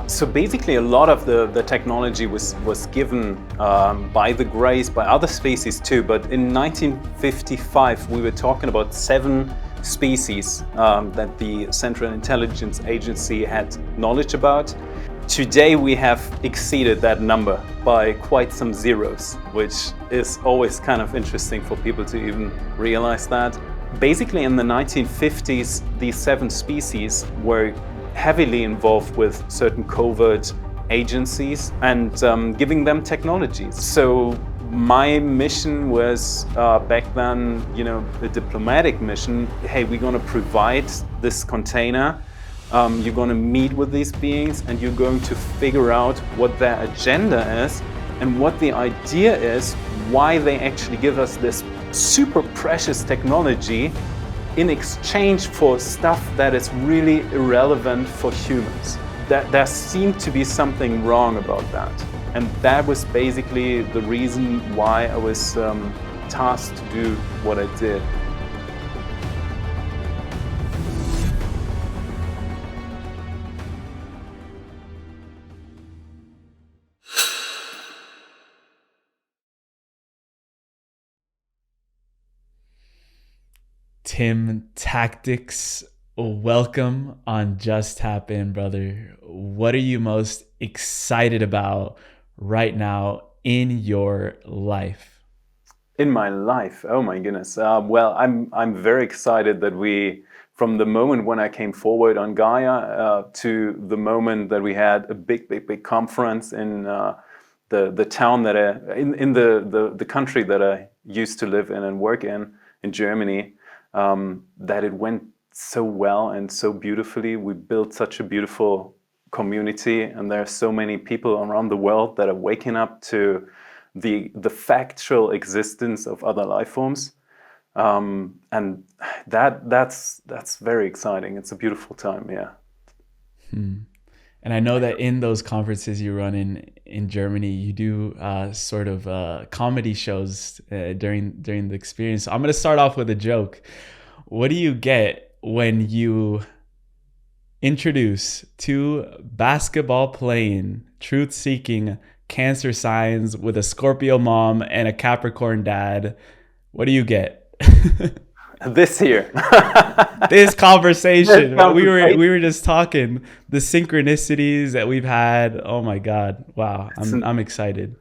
So basically, a lot of the technology was given by the Greys, by other species too. But in 1955, we were talking about 7 species that the Central Intelligence Agency had knowledge about. Today, we have exceeded that number by quite some zeros, which is always kind of interesting for people to even realize that. Basically, in the 1950s, these 7 species were heavily involved with certain covert agencies and giving them technologies. So my mission was back then, a diplomatic mission. Hey, we're going to provide this container. You're going to meet with these beings and you're going to figure out what their agenda is and what the idea is, why they actually give us this super precious technology in exchange for stuff that is really irrelevant for humans. There seemed to be something wrong about that. And that was basically the reason why I was tasked to do what I did. Tim Tactics, welcome on Just Tap In, brother. What are you most excited about right now in your life? In my life, oh my goodness. Well, I'm very excited that we, from the moment when I came forward on Gaia to the moment that we had a big conference in the town that in the country that I used to live in and work in Germany. That it went so well and so beautifully. We built such a beautiful community, and there are so many people around the world that are waking up to the factual existence of other life forms, and that's very exciting. It's a beautiful time, yeah. And I know that in those conferences you run in Germany, you do sort of comedy shows during the experience. So I'm going to start off with a joke. What do you get when you introduce 2 basketball-playing, truth-seeking Cancer signs with a Scorpio mom and a Capricorn dad? What do you get? This year. This conversation. We were just talking the synchronicities that we've had. Oh my God. Wow. I'm excited.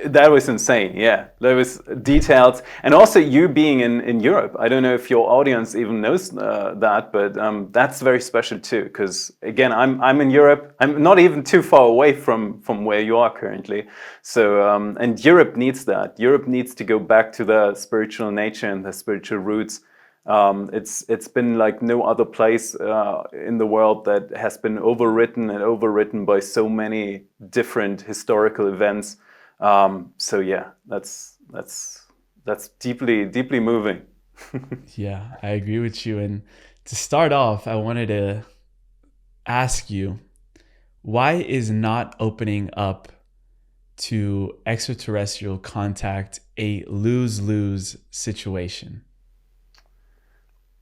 That was insane. Yeah, that was detailed. And also you being in Europe. I don't know if your audience even knows that, but that's very special too. Because again, I'm in Europe. I'm not even too far away from where you are currently. So and Europe needs that. Europe needs to go back to the spiritual nature and the spiritual roots. It's been like no other place in the world that has been overwritten by so many different historical events. So yeah, that's deeply moving. Yeah, I agree with you. And to start off, I wanted to ask you, why is not opening up to extraterrestrial contact a lose-lose situation?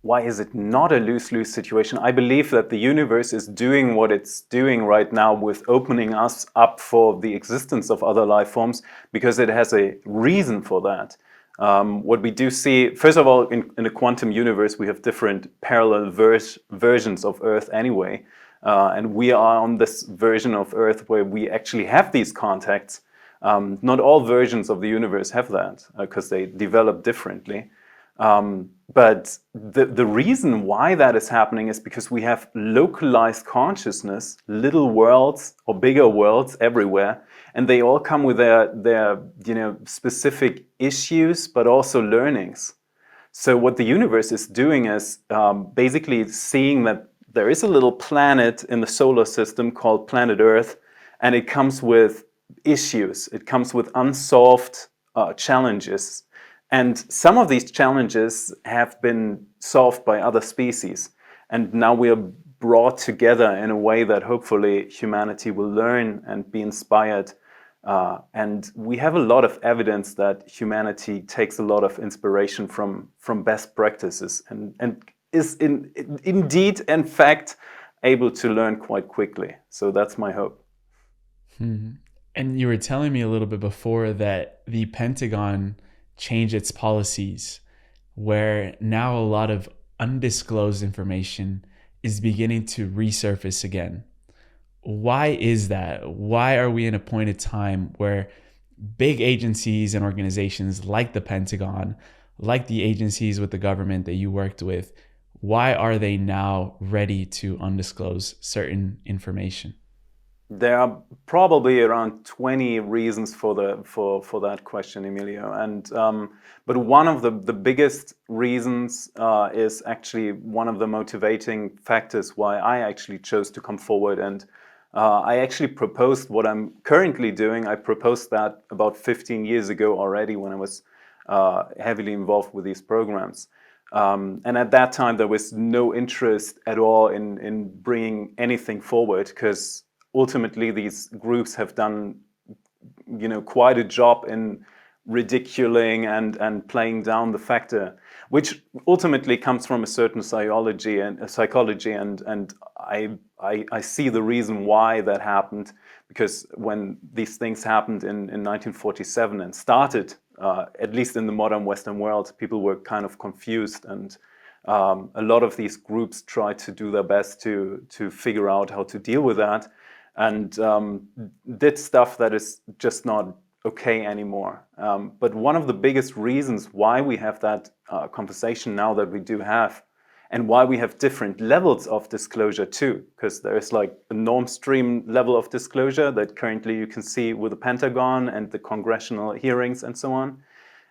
Why is it not a lose-lose situation? I believe that the universe is doing what it's doing right now with opening us up for the existence of other life forms because it has a reason for that. What we do see, first of all, in a quantum universe, we have different parallel versions of Earth anyway. And we are on this version of Earth where we actually have these contacts. Not all versions of the universe have that because they develop differently. But the reason why that is happening is because we have localized consciousness, little worlds or bigger worlds everywhere, and they all come with their specific issues, but also learnings. So what the universe is doing is basically seeing that there is a little planet in the solar system called planet Earth, and it comes with issues. It comes with unsolved challenges. And some of these challenges have been solved by other species. And now we are brought together in a way that hopefully humanity will learn and be inspired. And we have a lot of evidence that humanity takes a lot of inspiration from best practices and is indeed, in fact, able to learn quite quickly. So that's my hope. And you were telling me a little bit before that the Pentagon changed its policies, where now a lot of undisclosed information is beginning to resurface again. Why is that? Why are we in a point of time where big agencies and organizations like the Pentagon, like the agencies with the government that you worked with, why are they now ready to undisclose certain information? There are probably around 20 reasons for that question, Emilio. And but one of the biggest reasons is actually one of the motivating factors why I actually chose to come forward. And I actually proposed what I'm currently doing. I proposed that about 15 years ago already, when I was heavily involved with these programs. And at that time, there was no interest at all in bringing anything forward, because ultimately these groups have done, quite a job in ridiculing and playing down the factor, which ultimately comes from a certain psychology, and I see the reason why that happened, because when these things happened in 1947 and started, at least in the modern Western world, people were kind of confused, and a lot of these groups tried to do their best to figure out how to deal with that, and did stuff that is just not okay anymore. But one of the biggest reasons why we have that conversation now that we do have, and why we have different levels of disclosure too, because there is like a norm stream level of disclosure that currently you can see with the Pentagon and the congressional hearings and so on.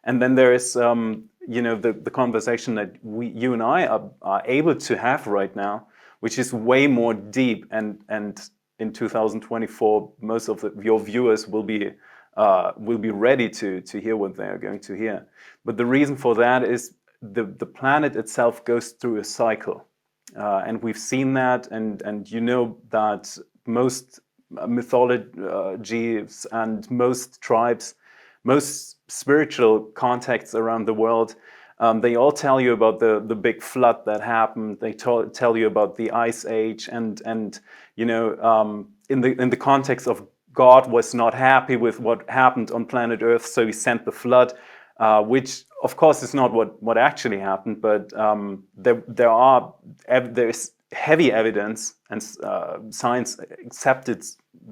And then there is, the conversation that you and I are able to have right now, which is way more deep, and in 2024, most of your viewers will be ready to hear what they are going to hear. But the reason for that is the planet itself goes through a cycle, and we've seen that, and that most mythologies and most tribes, most spiritual contexts around the world, they all tell you about the big flood that happened. They tell you about the Ice Age, and in the context of God was not happy with what happened on planet Earth, so he sent the flood, which of course is not what actually happened, but there's heavy evidence, and science accepted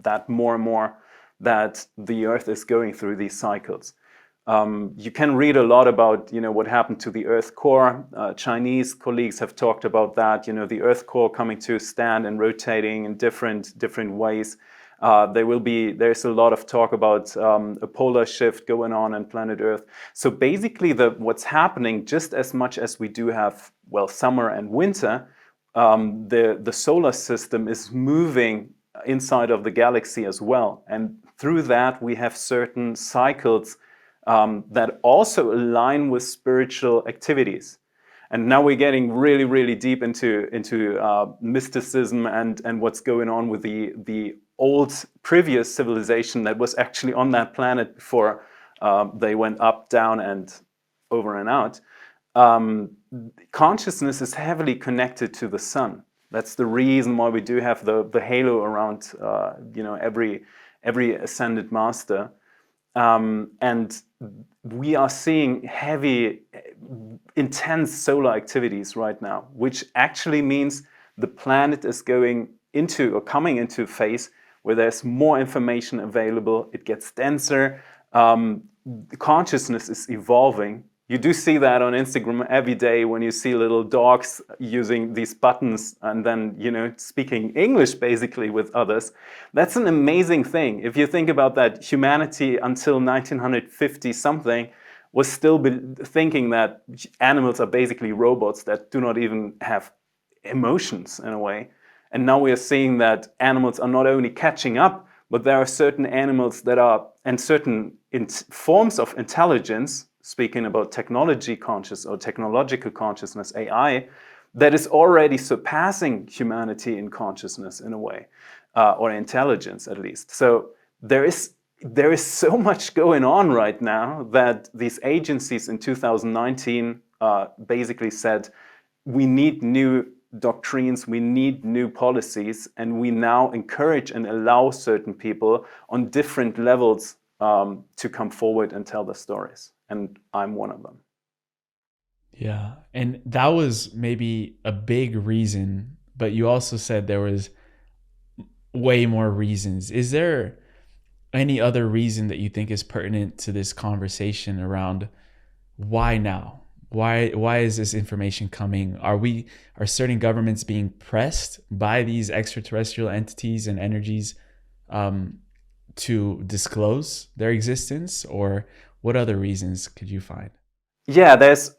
that more and more, that the Earth is going through these cycles. You can read a lot about what happened to the Earth core. Chinese colleagues have talked about that. The Earth core coming to a stand and rotating in different ways. There's a lot of talk about a polar shift going on planet Earth. So basically, what's happening, just as much as we do have summer and winter, the solar system is moving inside of the galaxy as well, and through that we have certain cycles that also align with spiritual activities. And now we're getting really, really deep into mysticism and what's going on with the old previous civilization that was actually on that planet before they went up, down, and over and out. Consciousness is heavily connected to the sun. That's the reason why we do have the halo around every ascended master. And we are seeing heavy, intense solar activities right now, which actually means the planet is coming into a phase where there's more information available. It gets denser. Consciousness is evolving. You do see that on Instagram every day when you see little dogs using these buttons and then, speaking English basically with others. That's an amazing thing. If you think about that, humanity until 1950 something was still thinking that animals are basically robots that do not even have emotions in a way. And now we are seeing that animals are not only catching up, but there are certain animals and certain forms of intelligence, speaking about technology conscious or technological consciousness, AI, that is already surpassing humanity in consciousness in a way, or intelligence at least. So there is so much going on right now that these agencies in 2019 basically said, we need new doctrines, we need new policies, and we now encourage and allow certain people on different levels to come forward and tell their stories. And I'm one of them. Yeah. And that was maybe a big reason, but you also said there was way more reasons. Is there any other reason that you think is pertinent to this conversation around why now? Why is this information coming? Are certain governments being pressed by these extraterrestrial entities and energies to disclose their existence, or what other reasons could you find? Yeah, there's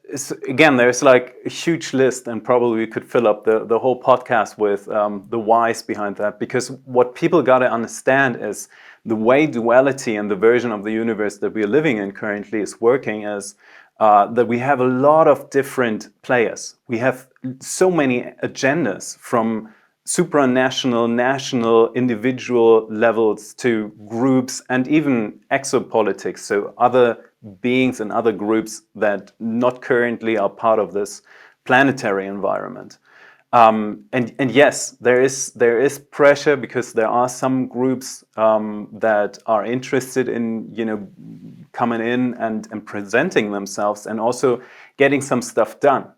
like a huge list, and probably we could fill up the whole podcast with the whys behind that. Because what people got to understand is the way duality and the version of the universe that we're living in currently is working is that we have a lot of different players. We have so many agendas from supranational, national, individual levels to groups and even exopolitics, so other beings and other groups that not currently are part of this planetary environment. And yes, there is pressure because there are some groups that are interested in coming in and presenting themselves and also getting some stuff done.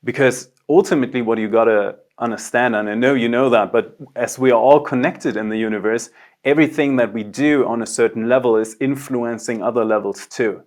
Because ultimately, what you gotta understand, and I know you know that, but as we are all connected in the universe, everything that we do on a certain level is influencing other levels too.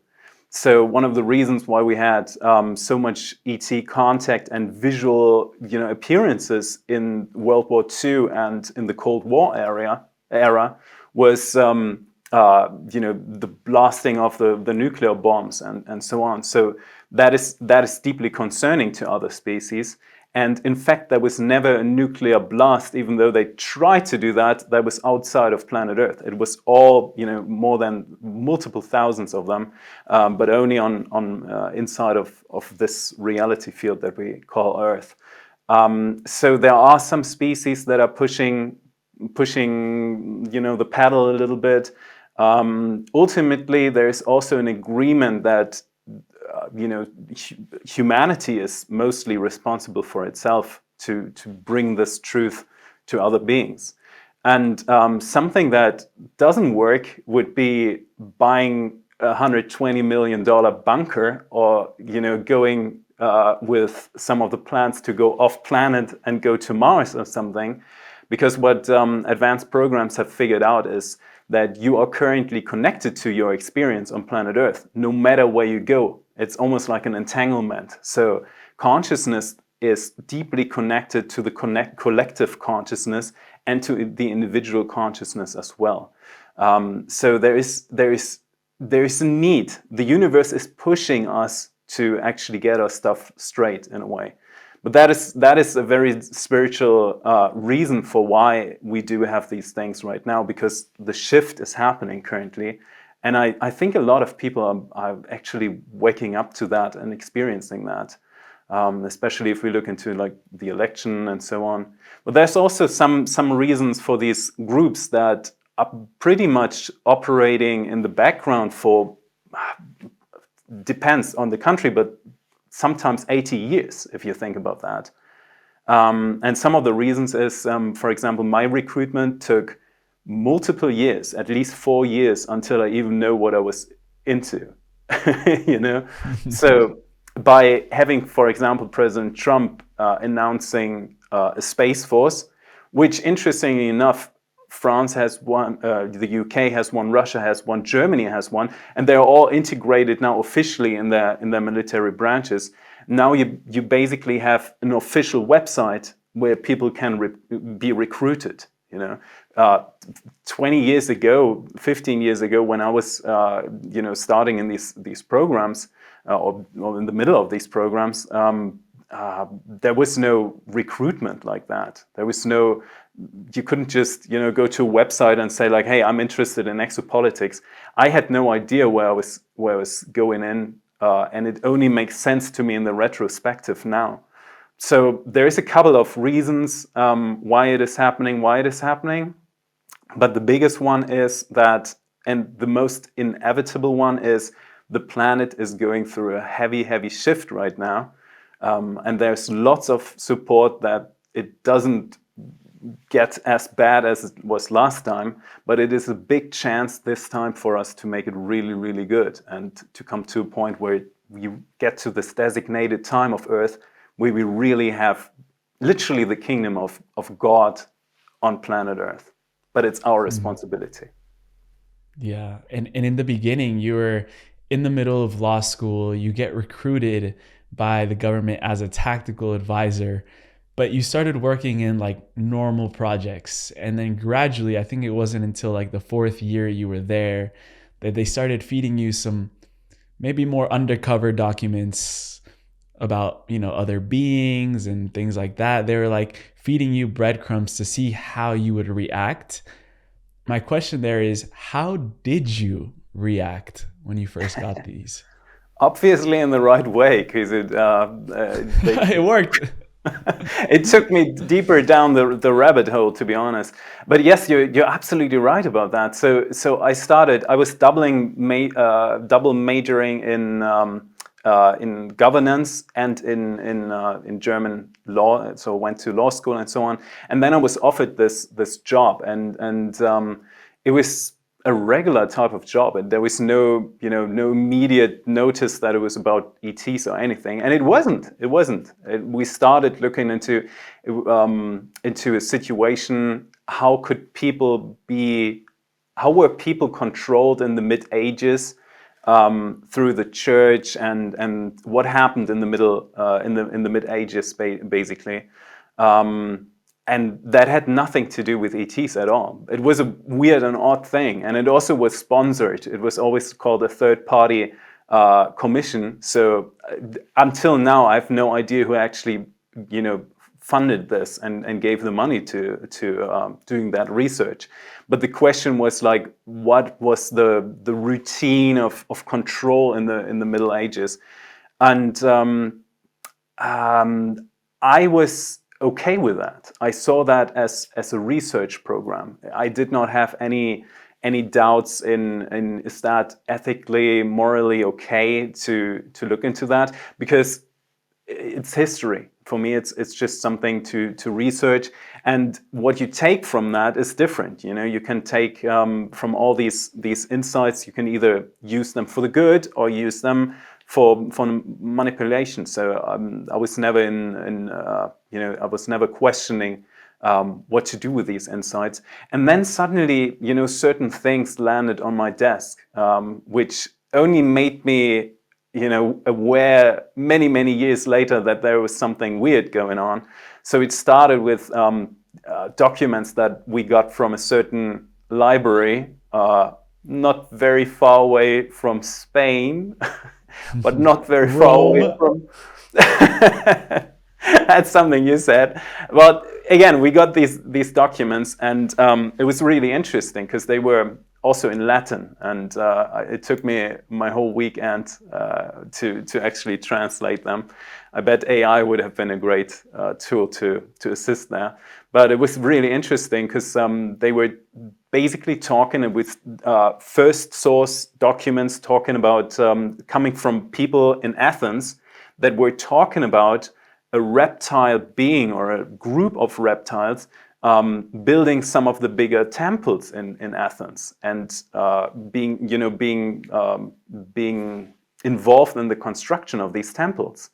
So one of the reasons why we had so much ET contact and visual, appearances in World War II and in the Cold War era was, the blasting of the nuclear bombs and so on. So that is deeply concerning to other species. And in fact, there was never a nuclear blast, even though they tried to do that. That was outside of planet Earth. It was all, more than multiple thousands of them, but only on inside of this reality field that we call Earth. So there are some species that are pushing, the paddle a little bit. Ultimately, there is also an agreement that humanity is mostly responsible for itself to bring this truth to other beings. And something that doesn't work would be buying $120 million bunker or, going with some of the plans to go off planet and go to Mars or something. Because what advanced programs have figured out is that you are currently connected to your experience on planet Earth, no matter where you go. It's almost like an entanglement. So consciousness is deeply connected to the collective consciousness and to the individual consciousness as well. So there is a need. The universe is pushing us to actually get our stuff straight in a way. But that is a very spiritual reason for why we do have these things right now, because the shift is happening currently. And I think a lot of people are actually waking up to that and experiencing that, especially if we look into like the election and so on. But there's also some reasons for these groups that are pretty much operating in the background for, depends on the country, but sometimes 80 years, if you think about that. And some of the reasons is, for example, my recruitment took multiple years, at least 4 years, until I even know what I was into, So by having, for example, President Trump announcing a space force, which interestingly enough, France has one, the UK has one, Russia has one, Germany has one, and they're all integrated now officially in their military branches. Now you basically have an official website where people can be recruited. 20 years ago, 15 years ago, when I was starting in these programs or in the middle of these programs, there was no recruitment like that. There was no. You couldn't just go to a website and say like, hey, I'm interested in exopolitics. I had no idea where I was going in, and it only makes sense to me in the retrospective now. So there is a couple of reasons why it is happening, but the biggest one is that, and the most inevitable one is, the planet is going through a heavy shift right now. And there's lots of support that it doesn't get as bad as it was last time, but it is a big chance this time for us to make it really, really good and to come to a point where we get to this designated time of Earth where we really have literally the kingdom of God on planet Earth. But it's our responsibility. Yeah. And in the beginning, you were in the middle of law school, you get recruited by the government as a tactical advisor, but you started working in like normal projects. And then gradually, I think it wasn't until like the 4th year you were there that they started feeding you some maybe more undercover documents about, you know, other beings and things like that. They were like feeding you breadcrumbs to see how you would react. My question there is, how did you react when you first got these? Obviously in the right way, because It worked. it took me deeper down the rabbit hole, to be honest. But yes, you're absolutely right about that. So I was double majoring in governance and in German law. So I went to law school and so on. And then I was offered this job, and it was a regular type of job, and there was no immediate notice that it was about ETs or anything, and it wasn't. We started looking into a situation. How were people controlled in the Mid-Ages through the church, and what happened in the Mid-Ages, basically. And that had nothing to do with ETs at all. It was a weird and odd thing. And it also was sponsored. It was always called a third-party commission. So until now, I have no idea who actually, funded this and gave the money to doing that research. But the question was like, what was the routine of control in the Middle Ages? And I was okay with that. I saw that as a research program. I did not have any doubts in is that ethically, morally okay to look into that, because it's history. For me, it's just something to research, and what you take from that is different. You can take from all these insights. You can either use them for the good or use them for manipulation. So I was never I was never questioning what to do with these insights. And then suddenly, certain things landed on my desk, which only made me, aware many years later that there was something weird going on. So it started with documents that we got from a certain library, not very far away from Spain. But not very far away from. That's something you said. But again, we got these documents, and it was really interesting because they were also in Latin, and it took me my whole weekend to actually translate them. I bet AI would have been a great tool to assist there. But it was really interesting because they were basically talking with first source documents, talking about coming from people in Athens that were talking about a reptile being or a group of reptiles building some of the bigger temples in Athens, and being involved in the construction of these temples.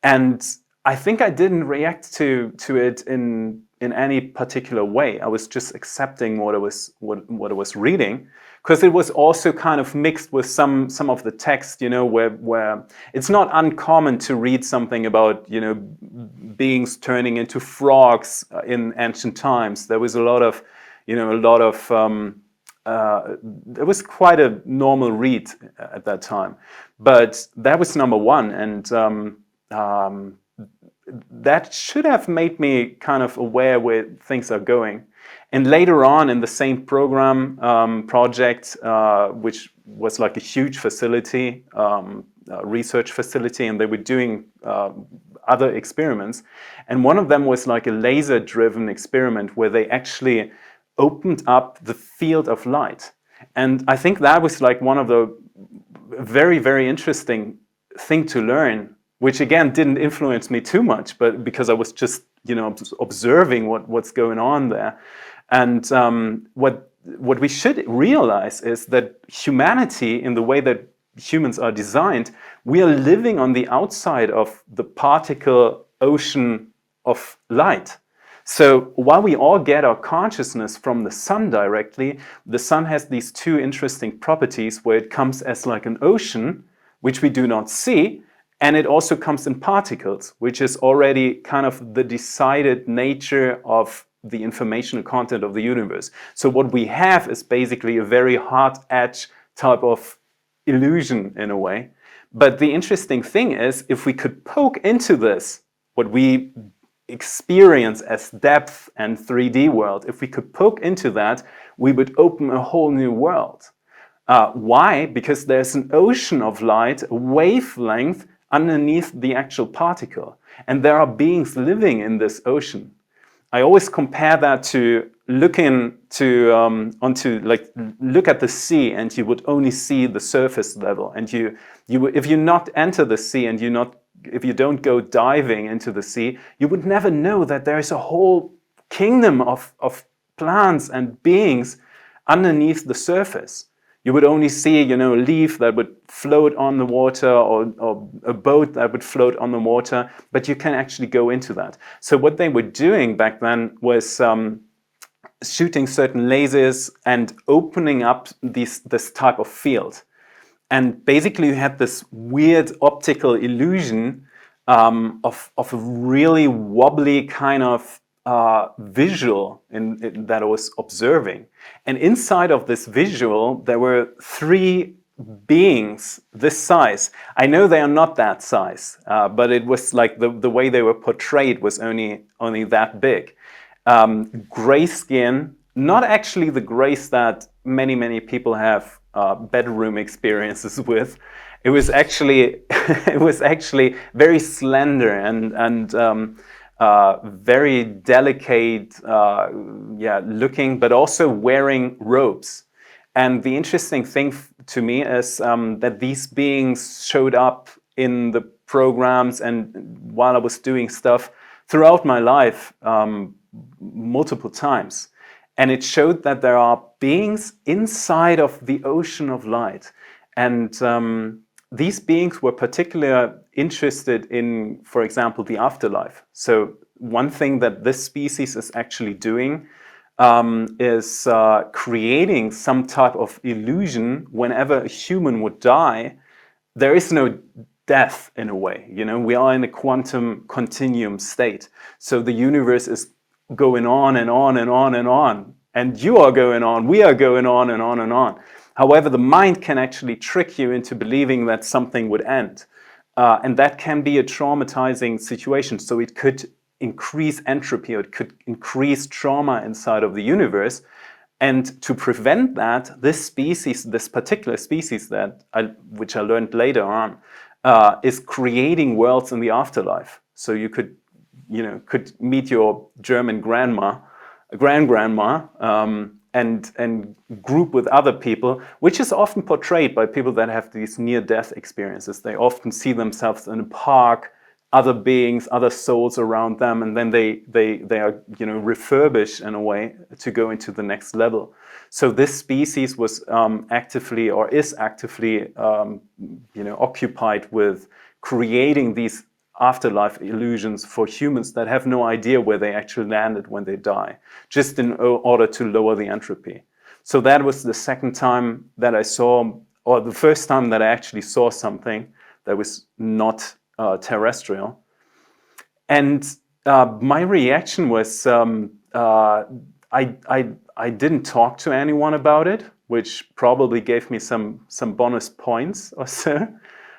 And I think I didn't react to it in any particular way. I was just accepting what I was reading, because it was also kind of mixed with some of the text, where it's not uncommon to read something about beings turning into frogs in ancient times. There was a lot of it was quite a normal read at that time. But that was number one, and that should have made me kind of aware where things are going. And later on in the same program project, which was like a huge facility, research facility, and they were doing other experiments. And one of them was like a laser-driven experiment where they actually opened up the field of light. And I think that was like one of the very, very interesting thing to learn which again didn't influence me too much, but because I was just, observing what's going on there. And what we should realize is that humanity, in the way that humans are designed, we are living on the outside of the particle ocean of light. So while we all get our consciousness from the sun directly, the sun has these two interesting properties where it comes as like an ocean, which we do not see, and it also comes in particles, which is already kind of the decided nature of the informational content of the universe. So what we have is basically a very hard edge type of illusion in a way. But the interesting thing is, if we could poke into this, what we experience as depth and 3D world, if we could poke into that, we would open a whole new world. Why? Because there's an ocean of light, a wavelength underneath the actual particle. And there are beings living in this ocean. I always compare that to looking to look at the sea, and you would only see the surface level. And if you not enter the sea and if you don't go diving into the sea, you would never know that there is a whole kingdom of plants and beings underneath the surface. You would only see, a leaf that would float on the water, or a boat that would float on the water, but you can actually go into that. So what they were doing back then was shooting certain lasers and opening up this type of field. And basically you had this weird optical illusion of a really wobbly kind of visual that I was observing. And inside of this visual, there were three beings this size. I know they are not that size, but it was like the way they were portrayed was only that big. Gray skin, not actually the grays that many people have bedroom experiences with. It was actually very slender and very delicate looking, but also wearing robes. And the interesting thing to me is that these beings showed up in the programs and while I was doing stuff throughout my life multiple times. And it showed that there are beings inside of the ocean of light. And these beings were particularly interested in, for example, the afterlife. So one thing that this species is actually doing is creating some type of illusion. Whenever a human would die, there is no death in a way. We are in a quantum continuum state. So the universe is going on and on and on and on. And you are going on, we are going on and on and on. However, the mind can actually trick you into believing that something would end. And that can be a traumatizing situation. So it could increase entropy, or it could increase trauma inside of the universe. And to prevent that, this particular species which I learned later on, is creating worlds in the afterlife. So you could meet your German grandgrandma, and group with other people, which is often portrayed by people that have these near-death experiences. They often see themselves in a park, other beings, other souls around them, and then they are refurbished in a way to go into the next level. So this species was actively occupied with creating these afterlife illusions for humans that have no idea where they actually landed when they die, just in order to lower the entropy. So that was the second time that I saw, or the first time that I actually saw something that was not terrestrial. And my reaction was, I didn't talk to anyone about it, which probably gave me some bonus points or so.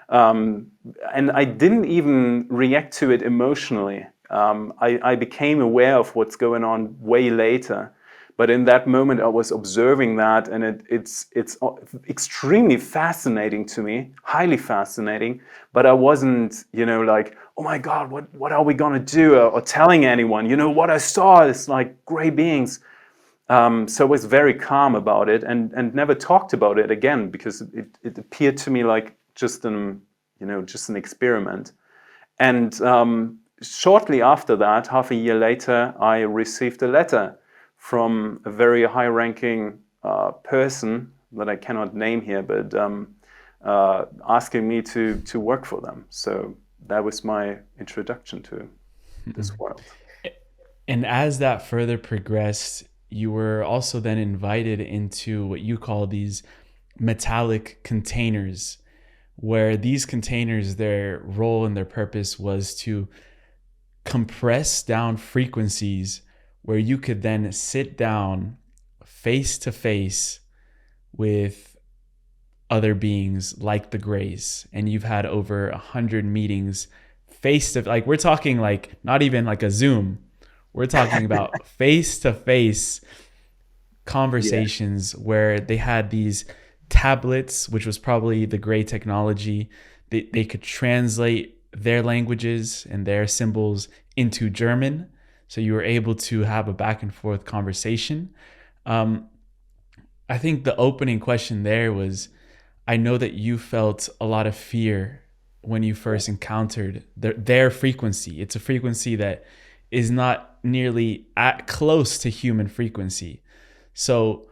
And I didn't even react to it emotionally. I became aware of what's going on way later. But in that moment, I was observing that, and it's extremely fascinating to me, highly fascinating. But I wasn't, like, oh my God, what are we gonna do? Or telling anyone, what I saw is like gray beings. So I was very calm about it, and never talked about it again, because it appeared to me like just an experiment. And shortly after that, half a year later, I received a letter from a very high-ranking person that I cannot name here, but asking me to work for them. So that was my introduction to this world. And as that further progressed, you were also then invited into what you call these metallic containers, where these containers, their role and their purpose was to compress down frequencies where you could then sit down face to face with other beings like the Greys. And you've had over 100 meetings face to, like, we're talking like not even like a Zoom. We're talking about face to face conversations where they had these tablets, which was probably the Grey technology. They could translate their languages and their symbols into German. So you were able to have a back and forth conversation. I think the opening question there was, I know that you felt a lot of fear when you first encountered their frequency. It's a frequency that is not nearly close to human frequency. So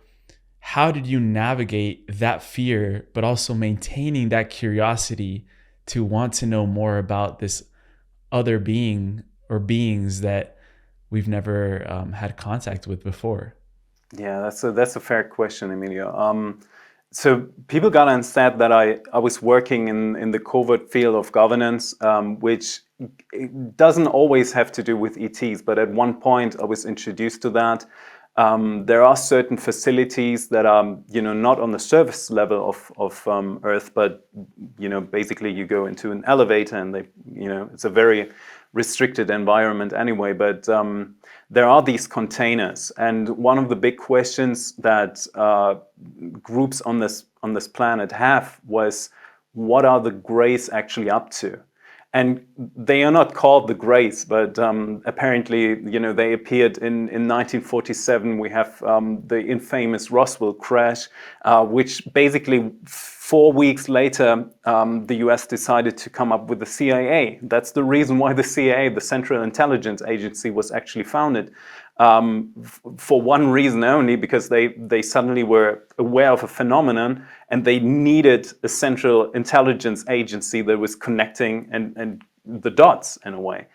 how did you navigate that fear, but also maintaining that curiosity to want to know more about this other being or beings that we've never had contact with before? Yeah, that's a fair question, Emilio. So people gotta understand that I was working in the covert field of governance, which doesn't always have to do with ETs, but at one point I was introduced to that. There are certain facilities that are, not on the surface level of Earth, but basically you go into an elevator and it's a very restricted environment anyway. But there are these containers, and one of the big questions that groups on this planet have was, what are the Greys actually up to? And they are not called the Greys, but apparently, they appeared in 1947. We have the infamous Roswell crash, which basically 4 weeks later, the US decided to come up with the CIA. That's the reason why the CIA, the Central Intelligence Agency, was actually founded. For one reason only, because they suddenly were aware of a phenomenon and they needed a central intelligence agency that was connecting and the dots in a way.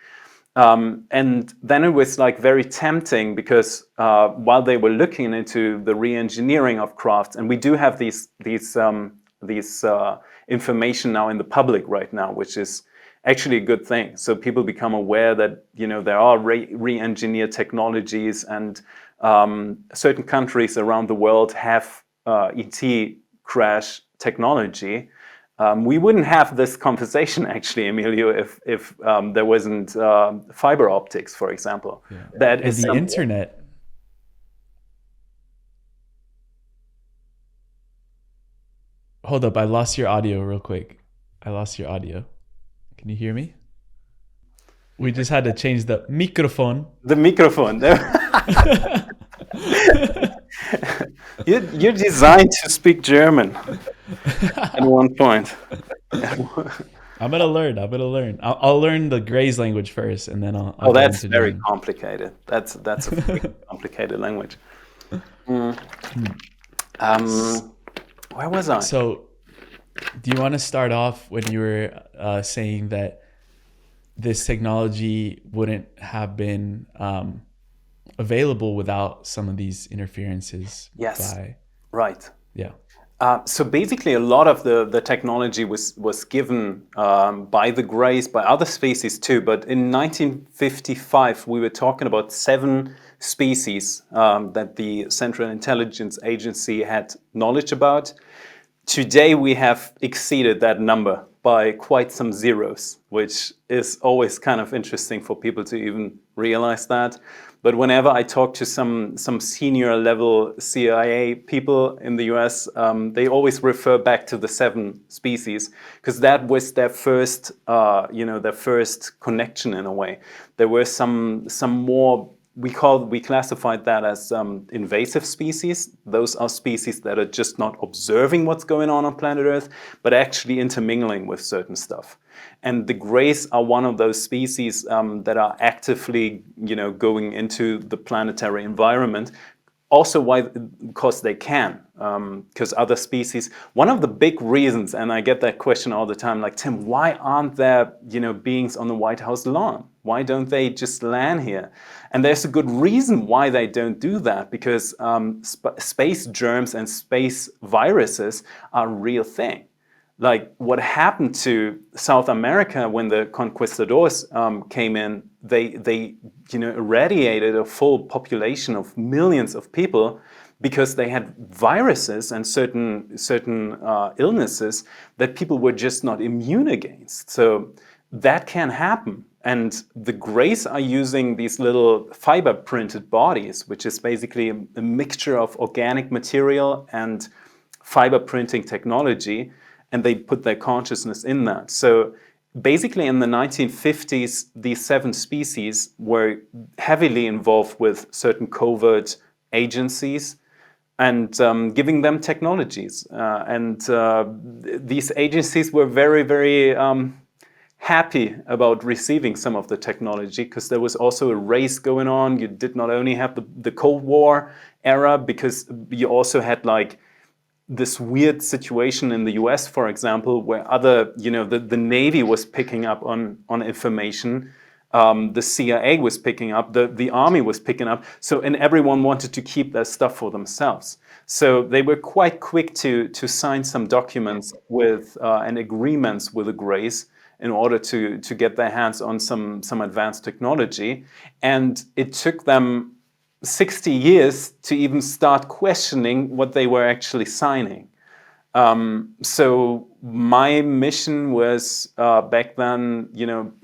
And then it was like very tempting because while they were looking into the re-engineering of crafts, and we do have these information now in the public right now, which is actually a good thing. So people become aware that there are re-engineered technologies, and certain countries around the world have ET crash technology. We wouldn't have this conversation actually, Emilio, if there wasn't fiber optics, for example. Yeah. That and is the internet. Hold up, I lost your audio real quick. I lost your audio. Can you hear me? We just had to change the microphone. The microphone. You're designed to speak German at one point. I'm gonna learn. I'll learn the Greys language first, and then I'll Oh, get that's into very German. complicated. That's a very complicated language. Where was I? So, do you want to start off when you were saying that this technology wouldn't have been available without some of these interferences? Yes. By, Right. yeah. So basically, a lot of the technology was given by the Greys, by other species too. But in 1955, we were talking about 7 species that the Central Intelligence Agency had knowledge about. Today, we have exceeded that number by quite some zeros, which is always kind of interesting for people to even realize that. But whenever I talk to some senior level CIA people in the US, they always refer back to the 7 species, because that was their first, their first connection in a way. There were some more we classified that as invasive species. Those are species that are just not observing what's going on planet Earth, but actually intermingling with certain stuff. And the Greys are one of those species that are actively, going into the planetary environment. Also, why? Because they can. Because other species. One of the big reasons, and I get that question all the time, like, Tim, why aren't there, beings on the White House lawn? Why don't they just land here? And there's a good reason why they don't do that, because space germs and space viruses are a real thing. Like what happened to South America when the conquistadors came in, they irradiated a full population of millions of people because they had viruses and certain illnesses that people were just not immune against. So that can happen. And the Greys are using these little fiber printed bodies, which is basically a mixture of organic material and fiber printing technology. And they put their consciousness in that. So basically in the 1950s, these 7 species were heavily involved with certain covert agencies and giving them technologies. These agencies were very, very happy about receiving some of the technology, because there was also a race going on. You did not only have the Cold War era, because you also had like this weird situation in the US, for example, where the Navy was picking up on information, the CIA was picking up, the Army was picking up, and everyone wanted to keep their stuff for themselves. So they were quite quick to sign some documents with and agreements with the Greys in order to get their hands on some advanced technology. And it took them 60 years to even start questioning what they were actually signing. So my mission was back then,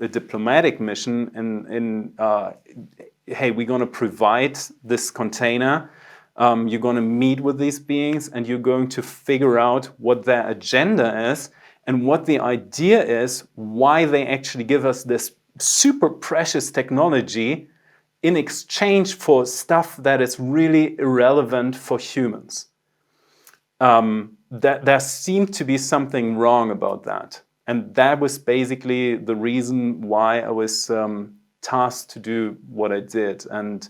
a diplomatic mission hey, we're going to provide this container. You're going to meet with these beings and you're going to figure out what their agenda is and what the idea is, why they actually give us this super precious technology in exchange for stuff that is really irrelevant for humans. That there seemed to be something wrong about that. And that was basically the reason why I was tasked to do what I did. And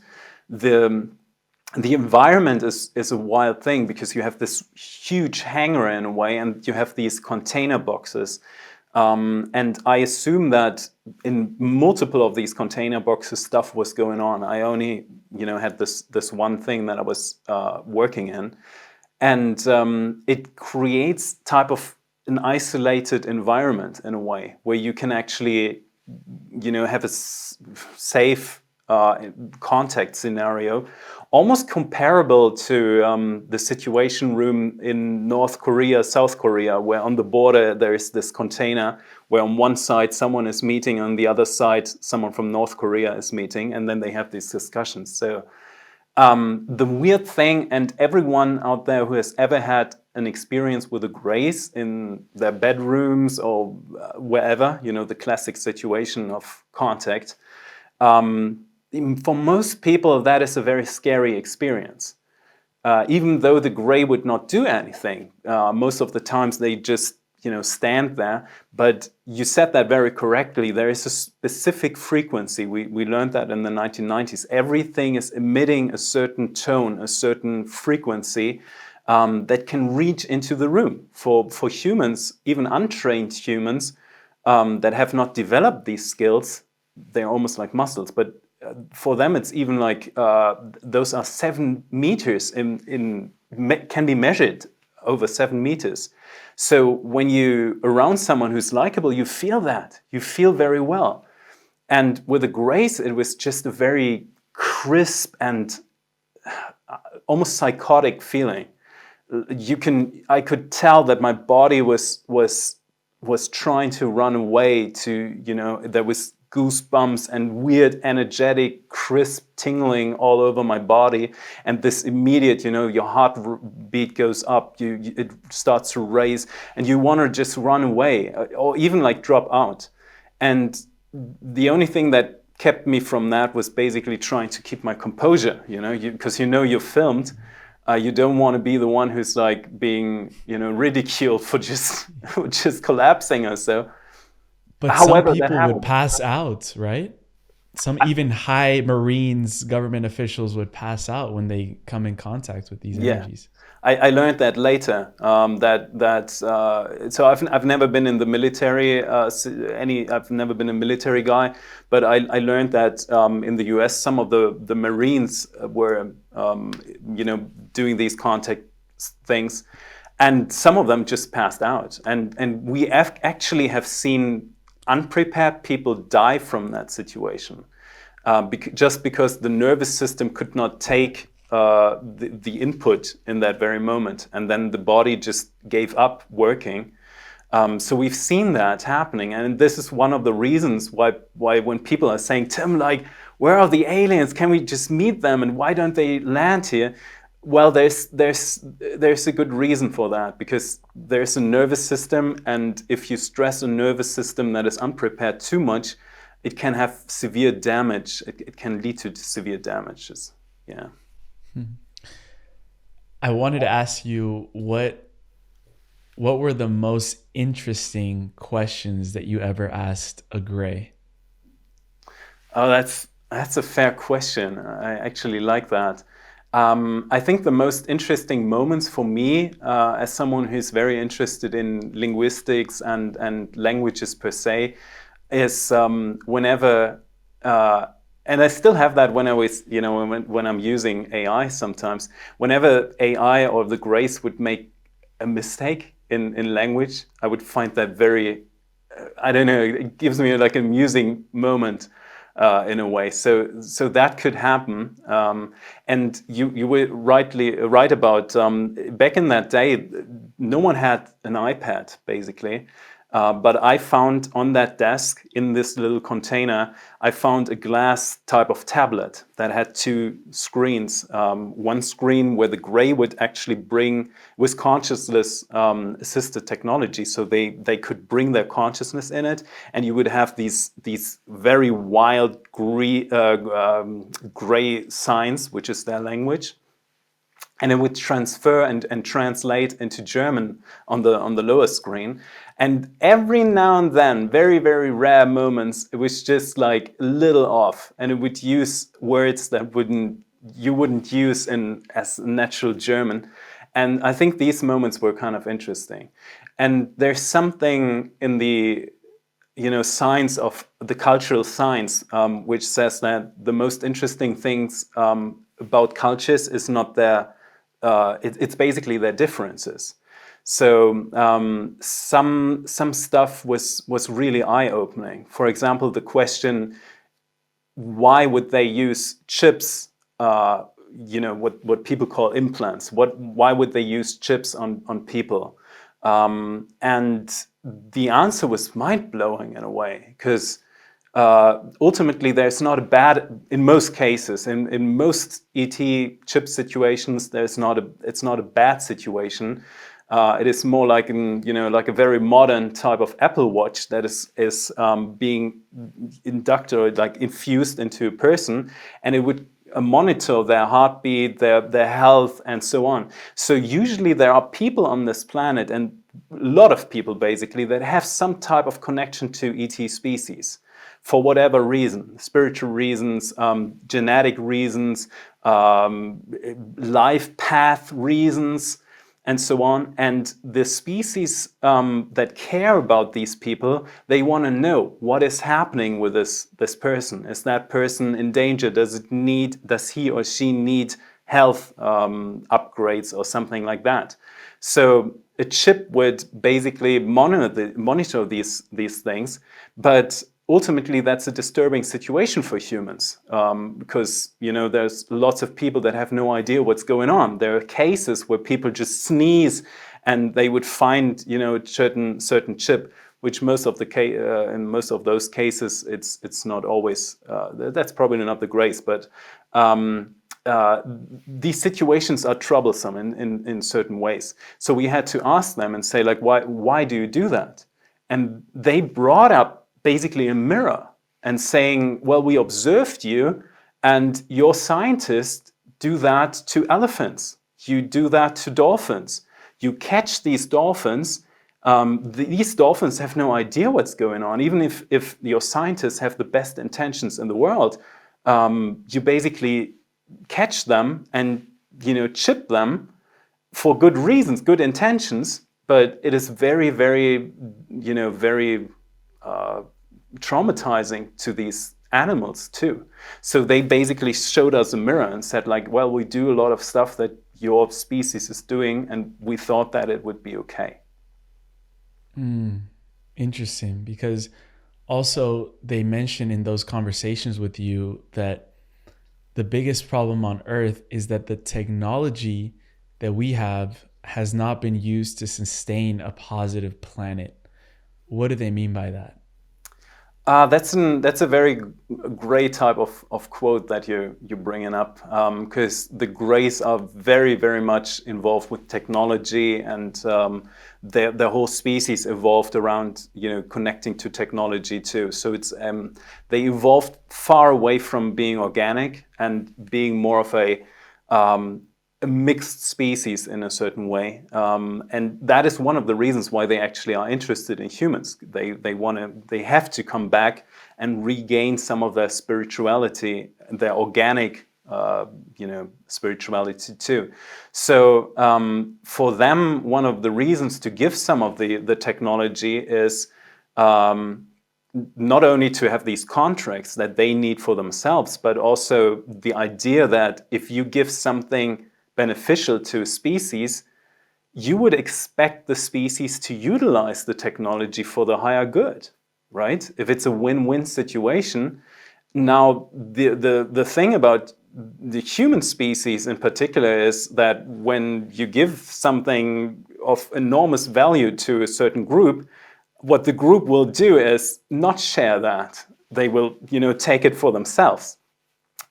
the environment is a wild thing, because you have this huge hangar in a way, and you have these container boxes. And I assume that in multiple of these container boxes, stuff was going on. I only, had this one thing that I was working in, and it creates type of an isolated environment in a way where you can actually, have a safe contact scenario, almost comparable to the Situation Room in North Korea, South Korea, where on the border there is this container where on one side someone is meeting, on the other side someone from North Korea is meeting, and then they have these discussions. So the weird thing, and everyone out there who has ever had an experience with the Greys in their bedrooms or wherever, the classic situation of contact, for most people, that is a very scary experience. Even though the Grey would not do anything, most of the times they just, stand there. But you said that very correctly. There is a specific frequency. We learned that in the 1990s. Everything is emitting a certain tone, a certain frequency that can reach into the room. For humans, even untrained humans that have not developed these skills, they're almost like muscles. But for them, it's even like those are 7 meters can be measured over 7 meters. So when you around someone who's likable, you feel that. You feel very well. And with the Greys, it was just a very crisp and almost psychotic feeling. I could tell that my body was trying to run away. There was goosebumps and weird, energetic, crisp tingling all over my body, and this immediate, your heartbeat goes up, it starts to raise, and you want to just run away or even like drop out. And the only thing that kept me from that was basically trying to keep my composure, because you're filmed. You don't want to be the one who's like being, ridiculed for just just collapsing or so. But some However, that people would happened. pass out, right? Some even high Marines, government officials would pass out when they come in contact with these Yeah, energies. I learned that later. So I've never been in the military. I've never been a military guy, but I learned that in the U.S. some of the Marines were doing these contact things, and some of them just passed out. And we actually have seen unprepared people die from that situation, just because the nervous system could not take the input in that very moment, and then the body just gave up working. So we've seen that happening, and this is one of the reasons why when people are saying, Tim, like, where are the aliens? Can we just meet them? And why don't they land here? Well, there's a good reason for that, because there's a nervous system, and if you stress a nervous system that is unprepared too much, it can have severe damage. It can lead to severe damages. Yeah. I wanted to ask you what were the most interesting questions that you ever asked a gray? Oh, that's a fair question. I actually like that. I think the most interesting moments for me, as someone who's very interested in linguistics and languages per se, is whenever, and I still have that when I was, when I'm using AI sometimes, whenever AI or the Grace would make a mistake in language, I would find that very, I don't know, it gives me like an amusing moment. In a way, so that could happen, and you were right about back in that day, no one had an iPad basically, but I found on that desk in this little container, I found a glass type of tablet that had two screens. One screen where the gray would actually bring with consciousness assisted technology, so they could bring their consciousness in it, and you would have these very wild gray signs, which is their language. And it would transfer and translate into German on the lower screen. And every now and then, very, very rare moments, it was just like a little off. And it would use words that you wouldn't use as natural German. And I think these moments were kind of interesting. And there's something in the science of the cultural science, which says that the most interesting things about cultures is not it's basically their differences. So some stuff was really eye-opening. For example, the question, why would they use chips? What people call implants. Why would they use chips on people? And the answer was mind-blowing in a way, because ultimately there's not a bad, in most cases, in most ET chip situations, it's not a bad situation. It is more like like a very modern type of Apple Watch that is being inducted or like infused into a person, and it would monitor their heartbeat, their health, and so on. So usually there are people on this planet, and a lot of people basically, that have some type of connection to ET species for whatever reason, spiritual reasons, genetic reasons, life path reasons, and so on. And the species that care about these people, they want to know what is happening with this person. Is that person in danger? Does he or she need health upgrades or something like that? So a chip would basically monitor these things, but ultimately that's a disturbing situation for humans, because there's lots of people that have no idea what's going on. There are cases where people just sneeze and they would find a certain chip, which in most of those cases it's not always, that's probably not the Grace, but these situations are troublesome in certain ways. So we had to ask them and say, like, why do you do that? And they brought up basically a mirror. and saying, well, we observed you, and your scientists do that to elephants. You do that to dolphins. You catch these dolphins. These dolphins have no idea what's going on. Even if your scientists have the best intentions in the world, you basically catch them and chip them for good reasons, good intentions, but it is very, very, very traumatizing to these animals too. So they basically showed us a mirror and said, like, well, we do a lot of stuff that your species is doing, and we thought that it would be okay. Interesting, because also they mention in those conversations with you that the biggest problem on Earth is that the technology that we have has not been used to sustain a positive planet. What do they mean by that? That's a very great type of quote that you're bringing up, because the Greys are very, very much involved with technology, and their whole species evolved around connecting to technology too. So it's they evolved far away from being organic and being more of a mixed species in a certain way, and that is one of the reasons why they actually are interested in humans. They have to come back and regain some of their spirituality, their organic spirituality too. So for them, one of the reasons to give some of the technology is not only to have these contracts that they need for themselves, but also the idea that if you give something beneficial to a species, you would expect the species to utilize the technology for the higher good, right? If it's a win-win situation. Now, the thing about the human species in particular is that when you give something of enormous value to a certain group, what the group will do is not share that. They will, take it for themselves.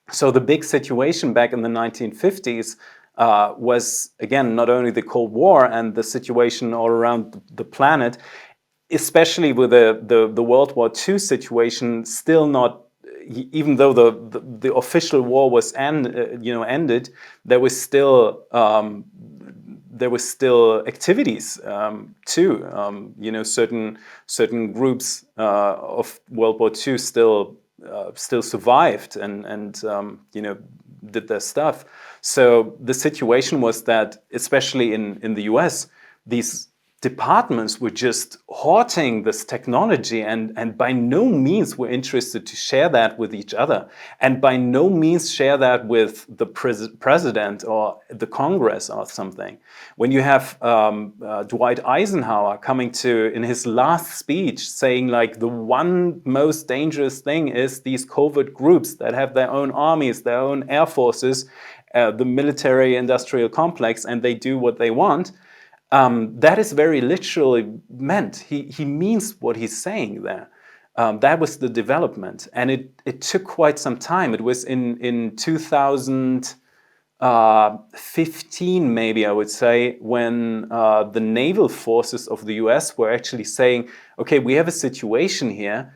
So the big situation back in the 1950s was, again, not only the Cold War and the situation all around the planet, especially with the World War II situation still not, even though the official war was ended, there was still activities too. Certain groups of World War II still survived and did their stuff. So the situation was that, especially in the US, these departments were just hoarding this technology and by no means were interested to share that with each other, and by no means share that with the president or the Congress or something. When you have Dwight Eisenhower coming to, in his last speech, saying like the one most dangerous thing is these covert groups that have their own armies, their own air forces, the military industrial complex, and they do what they want. That is very literally meant. He means what he's saying there. That was the development, and it took quite some time. It was in 2015, maybe I would say, when the naval forces of the US were actually saying, okay, we have a situation here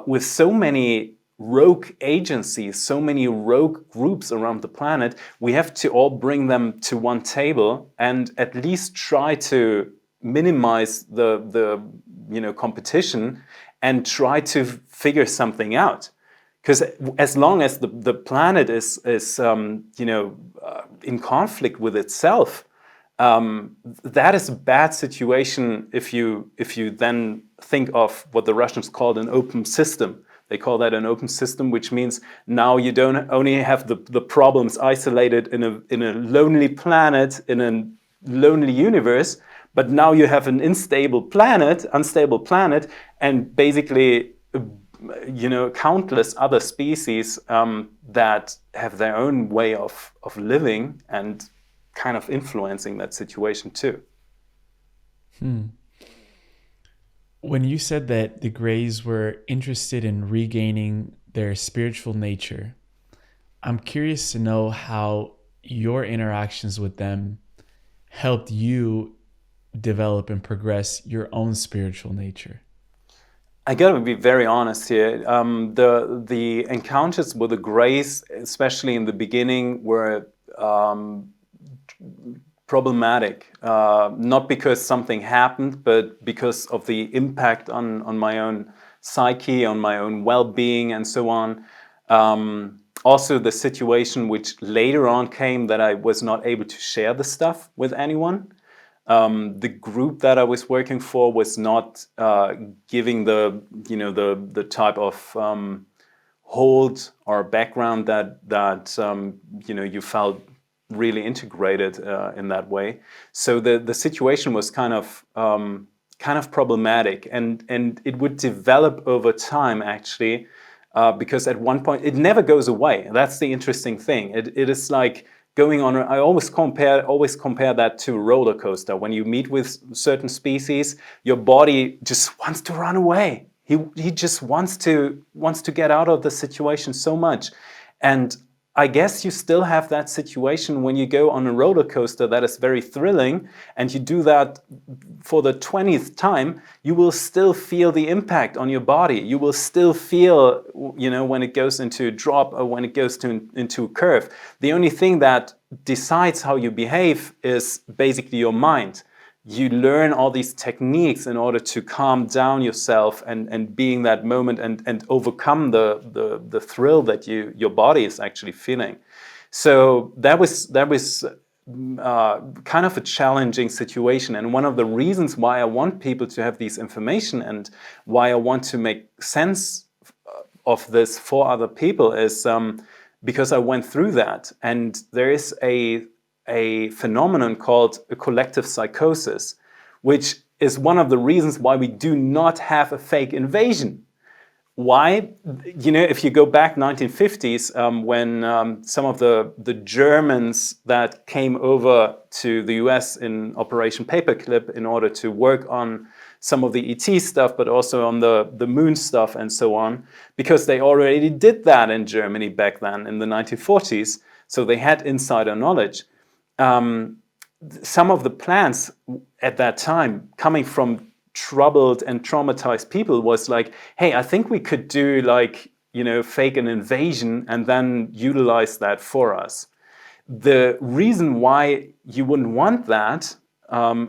with so many rogue agencies, so many rogue groups around the planet. We have to all bring them to one table and at least try to minimize the competition and try to figure something out. Because as long as the planet is in conflict with itself, that is a bad situation. If you then think of what the Russians called an open system. They call that an open system, which means now you don't only have the problems isolated in a lonely planet, in a lonely universe, but now you have an unstable planet, and basically, countless other species that have their own way of living and kind of influencing that situation too. When you said that the Greys were interested in regaining their spiritual nature, I'm curious to know how your interactions with them helped you develop and progress your own spiritual nature. I gotta be very honest here. The encounters with the Greys, especially in the beginning, were problematic. Not because something happened, but because of the impact on my own psyche, on my own well-being, and so on. Also, the situation which later on came that I was not able to share the stuff with anyone. The group that I was working for was not giving the type of hold or background that you felt really integrated in that way. So the situation was kind of problematic, and it would develop over time actually. Because at one point it never goes away. That's the interesting thing. It is like going on. I always compare that to a roller coaster. When you meet with certain species, your body just wants to run away. He just wants to get out of the situation so much, and I guess you still have that situation when you go on a roller coaster that is very thrilling, and you do that for the 20th time, you will still feel the impact on your body. You will still feel, when it goes into a drop or when it goes into a curve. The only thing that decides how you behave is basically your mind. You learn all these techniques in order to calm down yourself and be in that moment and overcome the thrill that your body is actually feeling. So that was kind of a challenging situation, and one of the reasons why I want people to have this information and why I want to make sense of this for other people is because I went through that, and there is a phenomenon called a collective psychosis, which is one of the reasons why we do not have a fake invasion. Why? If you go back 1950s, when some of the Germans that came over to the US in Operation Paperclip in order to work on some of the ET stuff, but also on the moon stuff and so on, because they already did that in Germany back then in the 1940s, so they had insider knowledge. Some of the plans at that time coming from troubled and traumatized people was like, hey, I think we could do fake an invasion and then utilize that for us. The reason why you wouldn't want that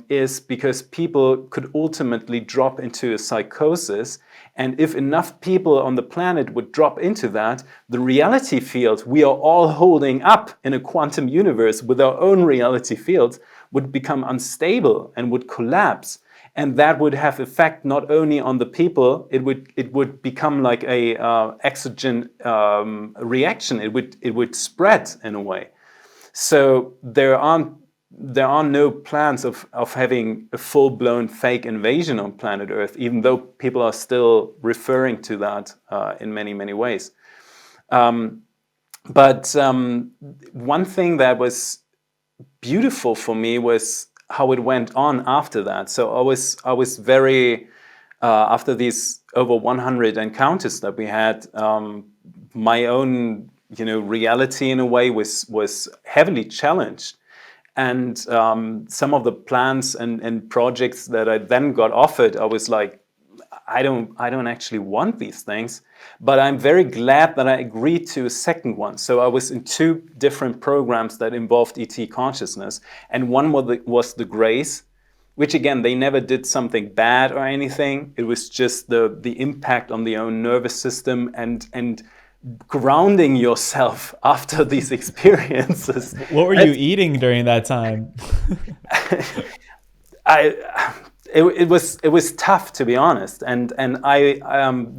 is because people could ultimately drop into a psychosis. And if enough people on the planet would drop into that, the reality field we are all holding up in a quantum universe with our own reality fields would become unstable and would collapse. And that would have effect not only on the people, it would become like a exogen reaction. It would spread in a way. So there are no plans of having a full-blown fake invasion on planet Earth, even though people are still referring to that in many, many ways. But one thing that was beautiful for me was how it went on after that. So I was very, after these over 100 encounters that we had, my own reality in a way was heavily challenged. And some of the plans and projects that I then got offered, I was like, I don't actually want these things, but I'm very glad that I agreed to a second one. So I was in 2 different programs that involved ET consciousness, and one was the Greys, which again, they never did something bad or anything. It was just the impact on the own nervous system and grounding yourself after these experiences. What were you eating during that time? It was tough, to be honest, and I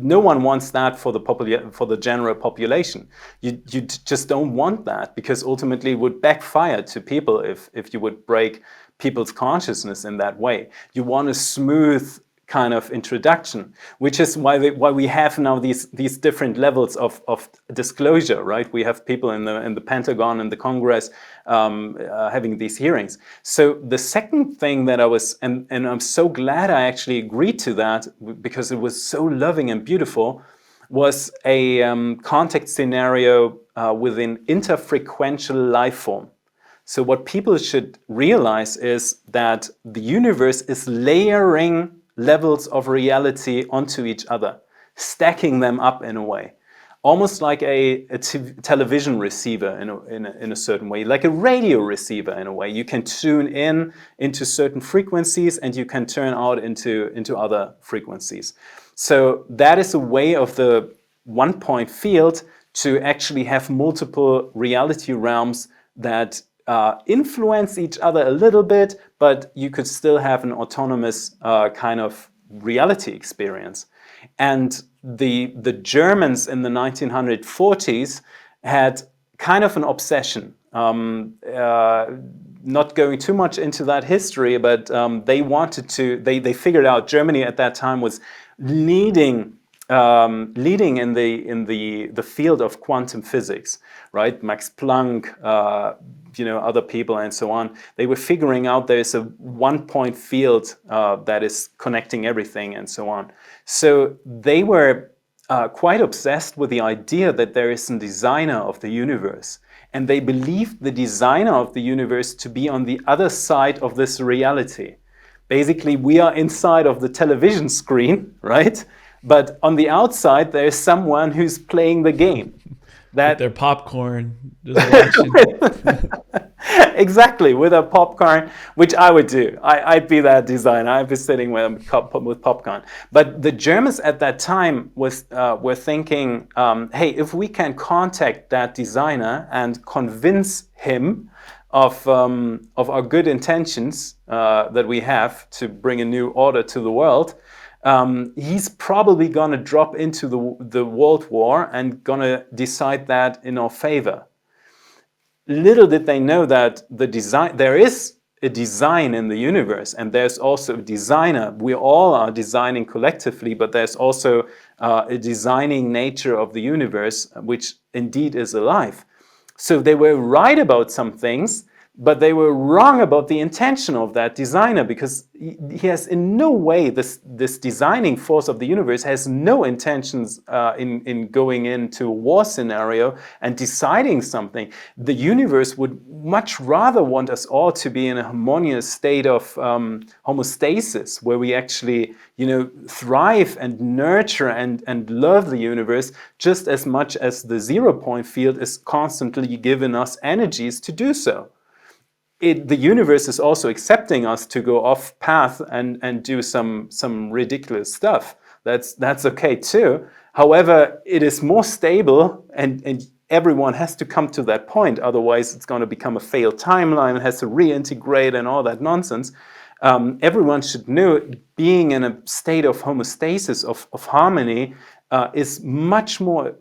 no one wants that for the general population. You just don't want that, because ultimately it would backfire to people if you would break people's consciousness in that way. You want a smooth kind of introduction, which is why we have now these different levels of disclosure, right? We have people in the Pentagon and the Congress having these hearings. So the second thing that I was, and I'm so glad I actually agreed to that, because it was so loving and beautiful, was a contact scenario with an inter-frequential life form. So what people should realize is that the universe is layering levels of reality onto each other, stacking them up in a way. Almost like a television receiver in a certain way, like a radio receiver in a way. You can tune in into certain frequencies and you can turn out into other frequencies. So that is a way of the one-point field to actually have multiple reality realms that influence each other a little bit, but you could still have an autonomous kind of reality experience. And the Germans in the 1940s had kind of an obsession. Not going too much into that history, but they wanted to. They figured out Germany at that time was leading in the field of quantum physics, right? Max Planck, other people and so on. They were figuring out there's a one-point field that is connecting everything and so on. So they were quite obsessed with the idea that there is a designer of the universe. And they believed the designer of the universe to be on the other side of this reality. Basically, we are inside of the television screen, right? But on the outside, there's someone who's playing the game. With their popcorn, just watching. Exactly, with a popcorn, which I would do. I'd be that designer. I'd be sitting with popcorn. But the Germans at that time were thinking, hey, if we can contact that designer and convince him of our good intentions that we have to bring a new order to the world, he's probably going to drop into the World War and going to decide that in our favor. Little did they know that there is a design in the universe, and there's also a designer. We all are designing collectively, but there's also a designing nature of the universe, which indeed is alive. So they were right about some things, but they were wrong about the intention of that designer, because he has in no way, this designing force of the universe has no intentions in going into a war scenario and deciding something. The universe would much rather want us all to be in a harmonious state of homeostasis, where we actually thrive and nurture and love the universe just as much as the 0-point field is constantly giving us energies to do so. The universe is also accepting us to go off path and do some ridiculous stuff. That's okay too. However, it is more stable, and everyone has to come to that point. Otherwise, it's going to become a failed timeline. It has to reintegrate and all that nonsense. Everyone should know being in a state of homeostasis, of harmony, is much more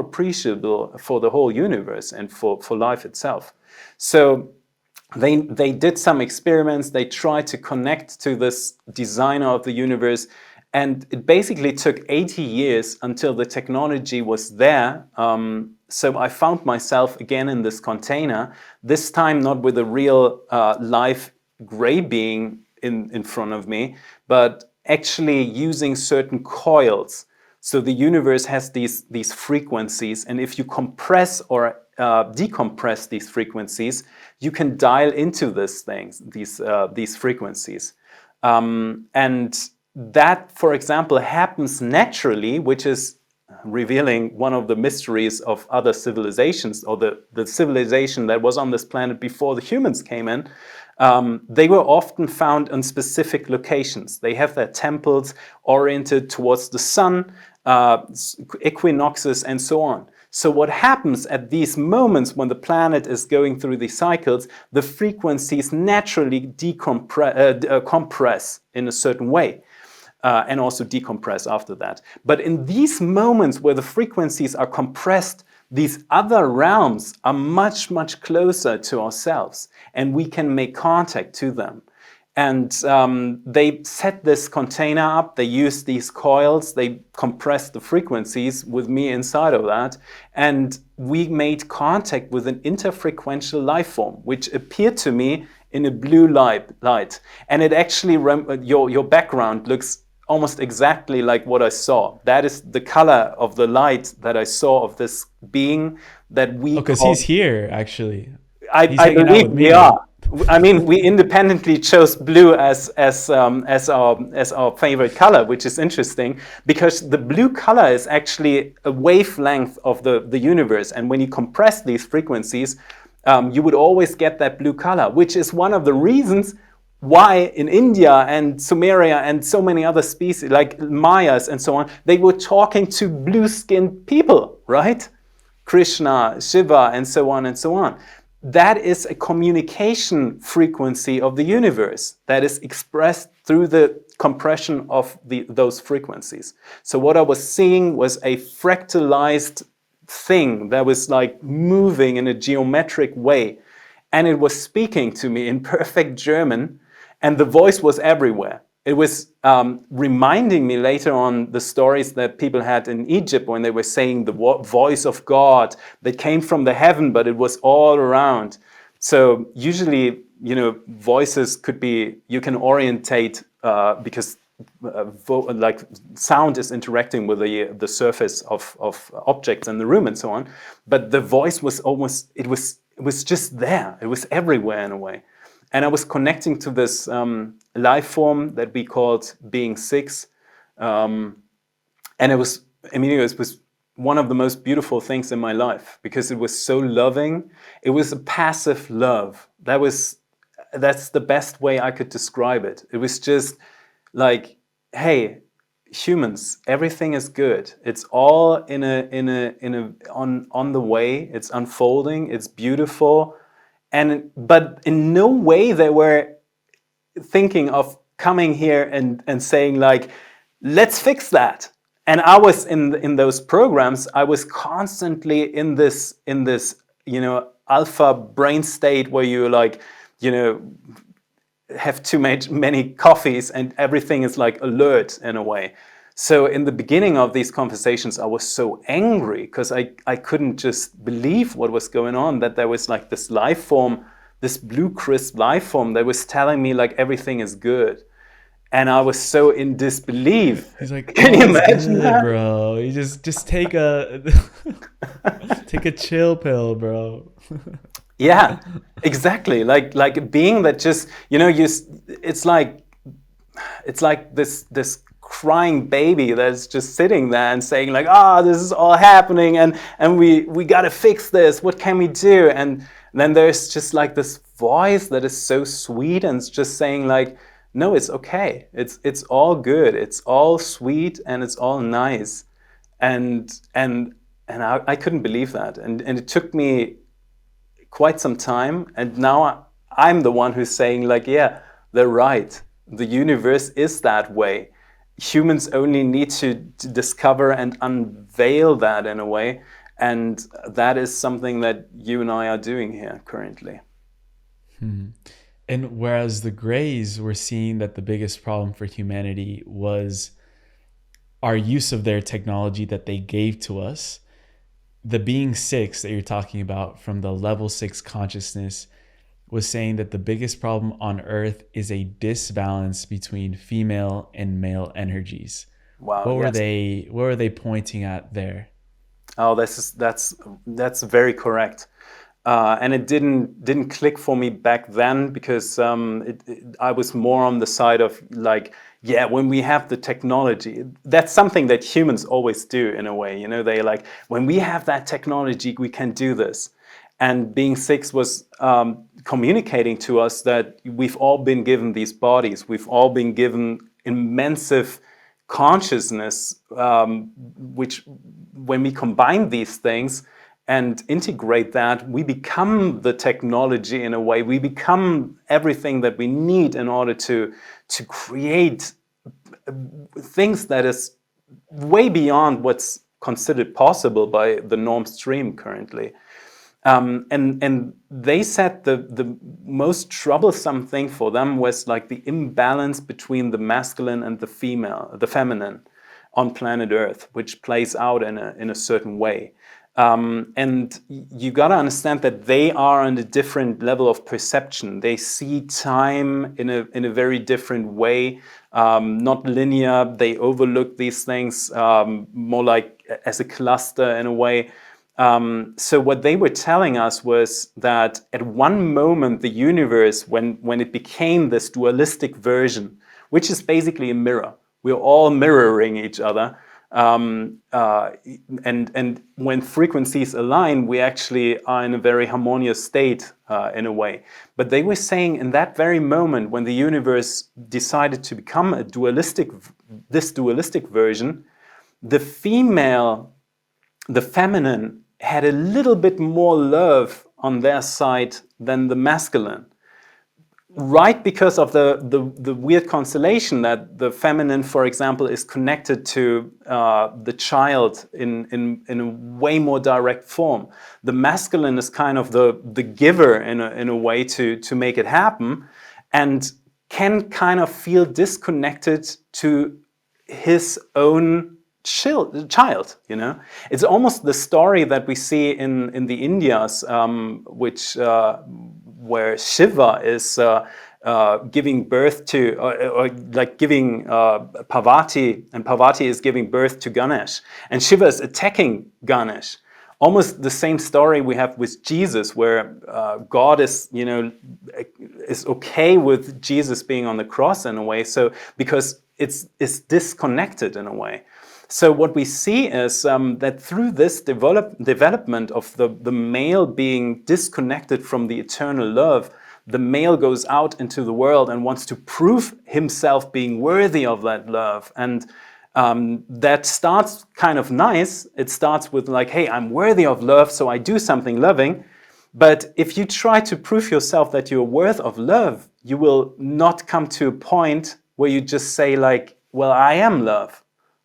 appreciable for the whole universe and for life itself. So they did some experiments. They tried to connect to this designer of the universe, and it basically took 80 years until the technology was there. So I found myself again in this container, this time not with a real live gray being in front of me, but actually using certain coils. So the universe has these frequencies, and if you compress or decompress these frequencies, you can dial into these frequencies. And that, for example, happens naturally, which is revealing one of the mysteries of other civilizations, or the civilization that was on this planet before the humans came in. They were often found in specific locations. They have their temples oriented towards the sun, equinoxes, and so on. So what happens at these moments when the planet is going through these cycles, the frequencies naturally compress in a certain way, and also decompress after that. But in these moments where the frequencies are compressed, these other realms are much, much closer to ourselves, and we can make contact to them. And they set this container up, they used these coils, they compressed the frequencies with me inside of that, and we made contact with an inter-frequential life form, which appeared to me in a blue light. And it actually, your background looks almost exactly like what I saw. That is the color of the light that I saw of this being that we because he's here, actually. I believe we are. I mean, we independently chose blue as our favorite color, which is interesting because the blue color is actually a wavelength of the universe. And when you compress these frequencies, you would always get that blue color, which is one of the reasons why in India and Sumeria and so many other species, like Mayas and so on, they were talking to blue-skinned people, right? Krishna, Shiva, and so on and so on. That is a communication frequency of the universe that is expressed through the compression of those frequencies. So what I was seeing was a fractalized thing that was like moving in a geometric way. And it was speaking to me in perfect German, and the voice was everywhere. It was reminding me later on the stories that people had in Egypt when they were saying the voice of God that came from the heaven, but it was all around. So usually, voices could be, you can orientate because like sound is interacting with the surface of objects in the room and so on. But the voice was almost, it was just there. It was everywhere in a way. And I was connecting to this life form that we called Being Six. And it was, Emilio, it was one of the most beautiful things in my life because it was so loving. It was a passive love. That's the best way I could describe it. It was just like, hey, humans, everything is good. It's all on the way. It's unfolding. It's beautiful. But in no way they were thinking of coming here and saying like, let's fix that. And I was in those programs, I was constantly in this alpha brain state where you like, have too many coffees and everything is like alert in a way. So in the beginning of these conversations, I was so angry because I couldn't just believe what was going on, that there was like this life form, this blue crisp life form that was telling me like everything is good. And I was so in disbelief. He's like, can you imagine good, that? bro? You just take a take a chill pill, bro. Yeah, exactly. Like being that just, it's like this crying baby that's just sitting there and saying like, this is all happening and we got to fix this. What can we do? And then there's just like this voice that is so sweet and it's just saying like, no, it's okay. It's all good. It's all sweet and it's all nice. And I couldn't believe that. And it took me quite some time. And now I'm the one who's saying like, yeah, they're right. The universe is that way. Humans only need to discover and unveil that in a way. And that is something that you and I are doing here currently. And whereas the Greys were seeing that the biggest problem for humanity was our use of their technology that they gave to us, the Being Six that you're talking about from the level 6 consciousness was saying that the biggest problem on Earth is a disbalance between female and male energies. Wow. What were they pointing at there? Oh, that's very correct. And it didn't click for me back then because I was more on the side of like, yeah, when we have the technology, that's something that humans always do in a way. They like, when we have that technology, we can do this. And Being Six was communicating to us that we've all been given these bodies. We've all been given immense consciousness, which when we combine these things and integrate that, we become the technology in a way. We become everything that we need in order to create things that is way beyond what's considered possible by the norm stream currently. And they said the most troublesome thing for them was like the imbalance between the masculine and the feminine on planet Earth, which plays out in a certain way. And you got to understand that they are on a different level of perception. They see time in a very different way, not linear. They overlook these things more like as a cluster in a way. So what they were telling us was that at one moment the universe, when it became this dualistic version, which is basically a mirror, we're all mirroring each other, and when frequencies align, we actually are in a very harmonious state in a way. But they were saying in that very moment when the universe decided to become this dualistic version, the feminine had a little bit more love on their side than the masculine. Right, because of the weird constellation that the feminine, for example, is connected to the child in a way more direct form. The masculine is kind of the giver in a way to make it happen, and can kind of feel disconnected to his own child, you know. It's almost the story that we see in the Indias, where Shiva is giving birth to, or like giving Parvati, and Parvati is giving birth to Ganesh, and Shiva is attacking Ganesh. Almost the same story we have with Jesus, where God is, you know, is okay with Jesus being on the cross in a way, so because it's disconnected in a way. So what we see is that through this development of the male being disconnected from the eternal love, the male goes out into the world and wants to prove himself being worthy of that love. And that starts kind of nice. It starts with like, hey, I'm worthy of love, so I do something loving. But if you try to prove yourself that you're worth of love, you will not come to a point where you just say like, well, I am love.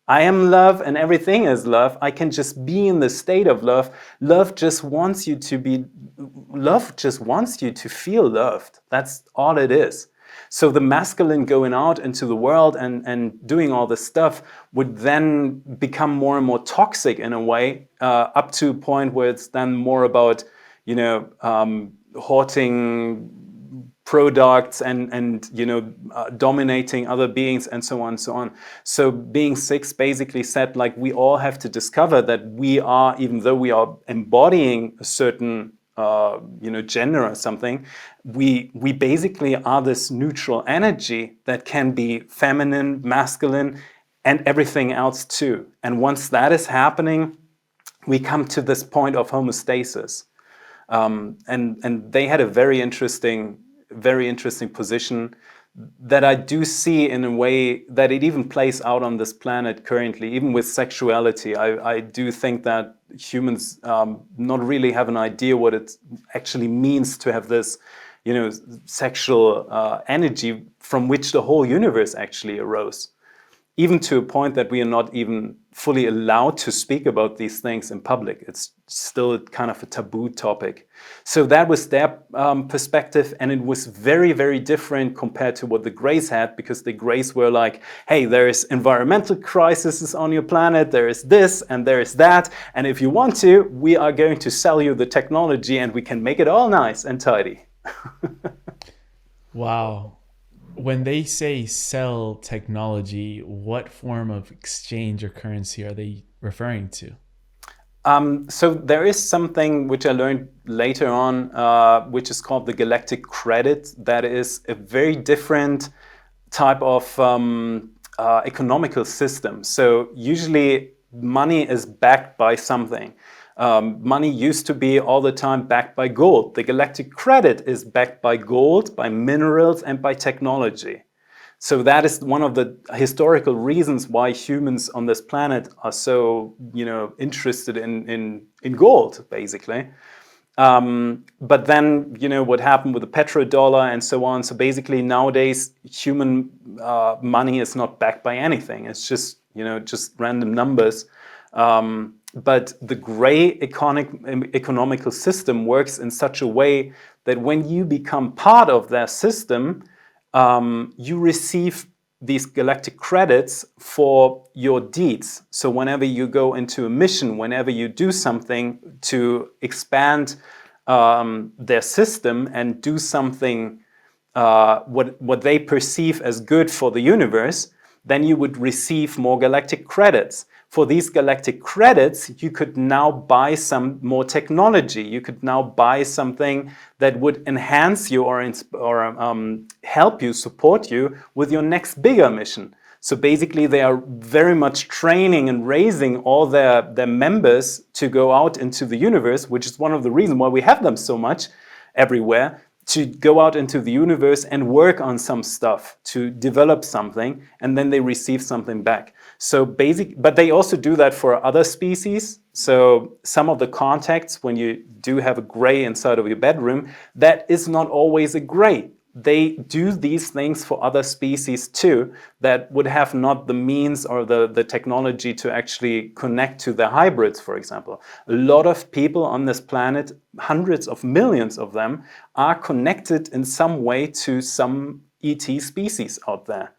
I am love and everything is love. I can just be in the state of love. Love just wants you to feel loved. That's all it is. So the masculine going out into the world and doing all this stuff would then become more and more toxic in a way, up to a point where it's then more about, you know, hoarding products and you know, dominating other beings and so on and so on. So being six basically said like we all have to discover that we are, even though we are embodying a certain you know, gender or something, we basically are this neutral energy that can be feminine, masculine, and everything else too. And once that is happening, we come to this point of homeostasis. And they had a very interesting position that I do see in a way that it even plays out on this planet currently, even with sexuality. I do think that humans not really have an idea what it actually means to have this, you know, sexual energy from which the whole universe actually arose. Even to a point that we are not even fully allowed to speak about these things in public. It's still kind of a taboo topic. So that was their perspective, and it was very, very different compared to what the Greys had, because the Greys were like, hey, there is environmental crises on your planet, there is this and there is that, and if you want to, we are going to sell you the technology and we can make it all nice and tidy. Wow. When they say sell technology, what form of exchange or currency are they referring to? So there is something which I learned later on, which is called the Galactic credit. That is a very different type of economical system. So usually money is backed by something. Money used to be all the time backed by gold. The Galactic credit is backed by gold, by minerals, and by technology. So that is one of the historical reasons why humans on this planet are so, you know, interested in gold, basically. But then, you know, what happened with the petrodollar and so on. So basically nowadays, human money is not backed by anything. It's just, you know, just random numbers. But the gray economical system works in such a way that when you become part of their system, you receive these galactic credits for your deeds. So whenever you go into a mission, whenever you do something to expand their system and do something what they perceive as good for the universe, then you would receive more galactic credits. for these galactic credits, you could now buy some more technology. You could now buy something that would enhance you or help you, support you with your next bigger mission. So basically, they are very much training and raising all their members to go out into the universe, which is one of the reasons why we have them so much everywhere, to go out into the universe and work on some stuff, to develop something, and then they receive something back. So but they also do that for other species. So some of the contacts, when you do have a gray inside of your bedroom, that is not always a gray. They do these things for other species too, that would have not the means or the technology to actually connect to the hybrids, for example. A lot of people on this planet, hundreds of millions of them, are connected in some way to some ET species out there.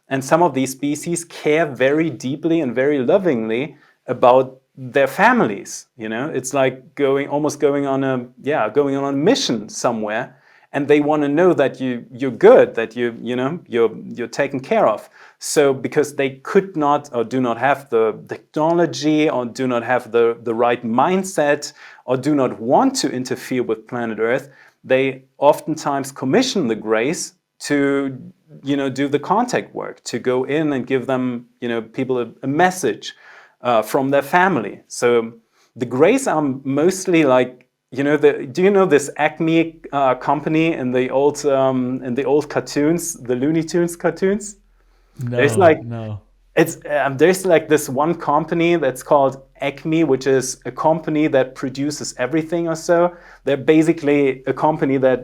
And some of these species care very deeply and very lovingly about their families. You know, it's like going on a mission somewhere. And they want to know that you're good, that you're taken care of. So because they could not or do not have the technology or do not have the right mindset or do not want to interfere with planet Earth, they oftentimes commission the Greys to do the contact work, to go in and give them people a message from their family. So the Greys are mostly like, do you know this Acme company in the old cartoons, the Looney Tunes cartoons? No, no. There's like this one company that's called Acme, which is a company that produces everything or so. They're basically a company that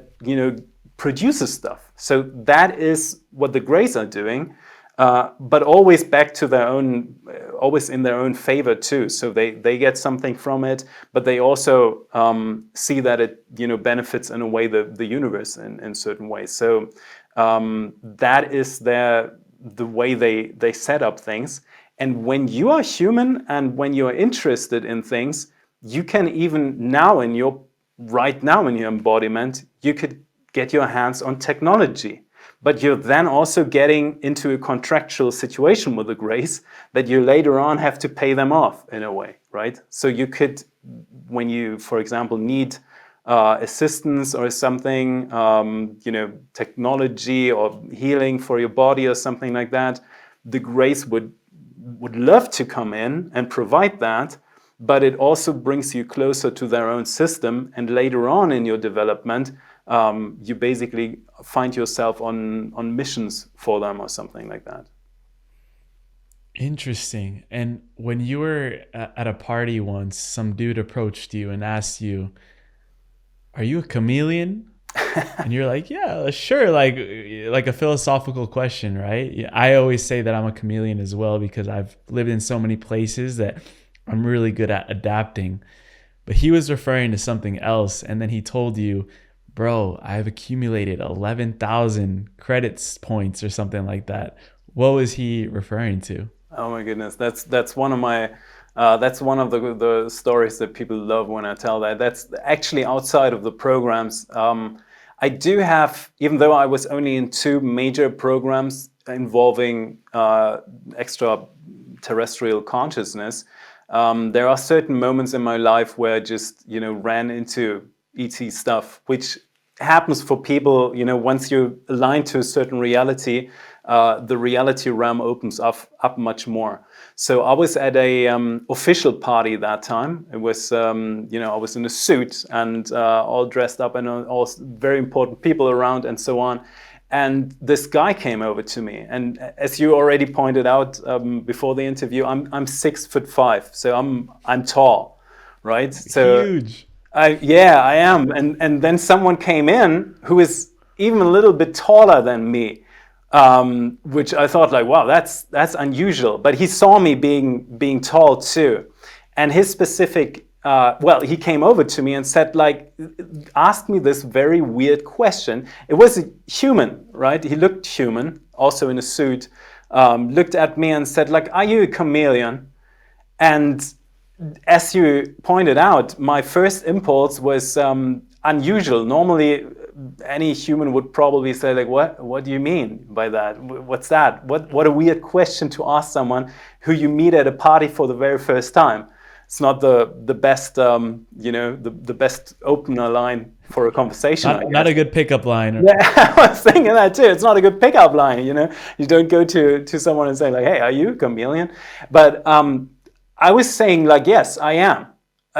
produces stuff. So that is what the Greys are doing. But always back to their own, always in their own favor too. So they get something from it, but they also see that it benefits in a way the universe in certain ways. So that is the way they set up things. And when you are human and when you are interested in things, you can even right now in your embodiment, you could get your hands on technology. But you're then also getting into a contractual situation with the Greys that you later on have to pay them off in a way, right? So you could, when you, for example, need assistance or something, technology or healing for your body or something like that, the Greys would love to come in and provide that, but it also brings you closer to their own system. And later on in your development, you basically find yourself on missions for them or something like that. Interesting. And when you were at a party once, some dude approached you and asked you, "Are you a chameleon?" And you're like, "Yeah, sure." Like a philosophical question, right? I always say that I'm a chameleon as well because I've lived in so many places that I'm really good at adapting. But he was referring to something else, and then he told you, "Bro, I've accumulated 11,000 credits points or something like that." What was he referring to? Oh my goodness, that's one of my that's one of the stories that people love when I tell that. That's actually outside of the programs. I do have, even though I was only in 2 major programs involving extraterrestrial consciousness, there are certain moments in my life where I just ran into ET stuff, which happens for people, once you align to a certain reality, the reality realm opens up much more. So I was at a official party that time. It was, I was in a suit and all dressed up and all very important people around and so on. And this guy came over to me, and as you already pointed out before the interview, I'm 6'5", so I'm tall, right? So huge. I am. And then someone came in who is even a little bit taller than me, which I thought like, wow, that's unusual. But he saw me being tall too, and his specific. He came over to me and said, asked me this very weird question. It was a human, right? He looked human, also in a suit, looked at me and said, "Are you a chameleon?" And as you pointed out, my first impulse was unusual. Normally, any human would probably say like, what do you mean by that? What's that? What a weird question to ask someone who you meet at a party for the very first time. It's not the best, the best opener line for a conversation. Not a good pickup line. Yeah, I was thinking that too. It's not a good pickup line, You don't go to someone and say like, "Hey, are you a chameleon?" But I was saying like, yes, I am.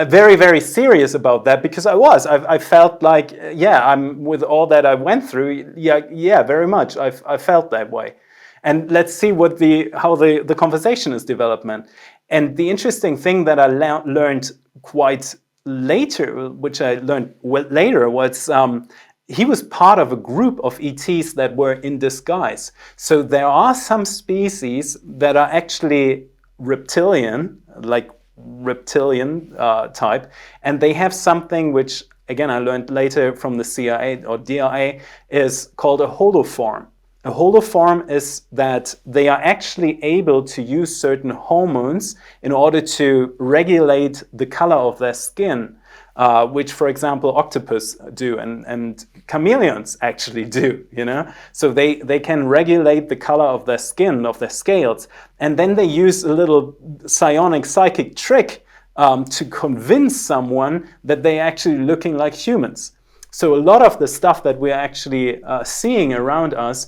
Very, very serious about that because I felt like, I'm with all that I went through. Yeah, very much. I felt that way. And let's see how the conversation is developing. And the interesting thing that I learned quite later, which I learned later, was he was part of a group of ETs that were in disguise. So there are some species that are actually reptilian type, and they have something which, again, I learned later from the CIA or DIA, is called a holoform. A holoform is that they are actually able to use certain hormones in order to regulate the color of their skin, which, for example, octopus do and chameleons actually do, So they can regulate the color of their skin, of their scales, and then they use a little psionic psychic trick to convince someone that they're actually looking like humans. So a lot of the stuff that we're actually seeing around us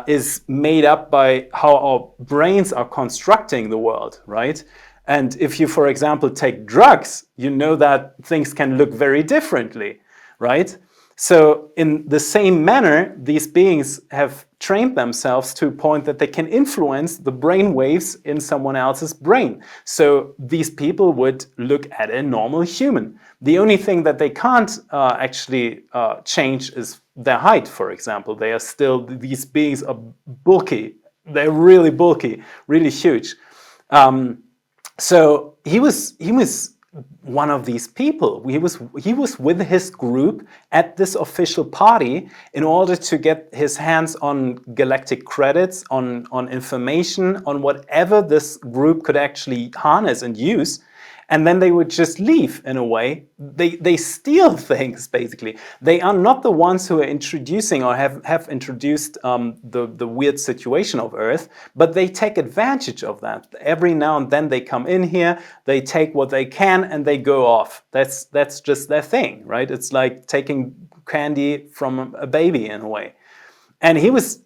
is made up by how our brains are constructing the world, right? And if you, for example, take drugs, you know that things can look very differently, right? So in the same manner, these beings have trained themselves to a point that they can influence the brain waves in someone else's brain. So these people would look at a normal human. The only thing that they can't actually change is their height, for example. These beings are bulky. They're really bulky, really huge. So he was one of these people. He was with his group at this official party in order to get his hands on galactic credits, on information, on whatever this group could actually harness and use. And then they would just leave in a way. They steal things, basically. They are not the ones who are introducing or have introduced the weird situation of Earth, but they take advantage of that. Every now and then they come in here, they take what they can, and they go off. That's just their thing, right? It's like taking candy from a baby in a way. And it was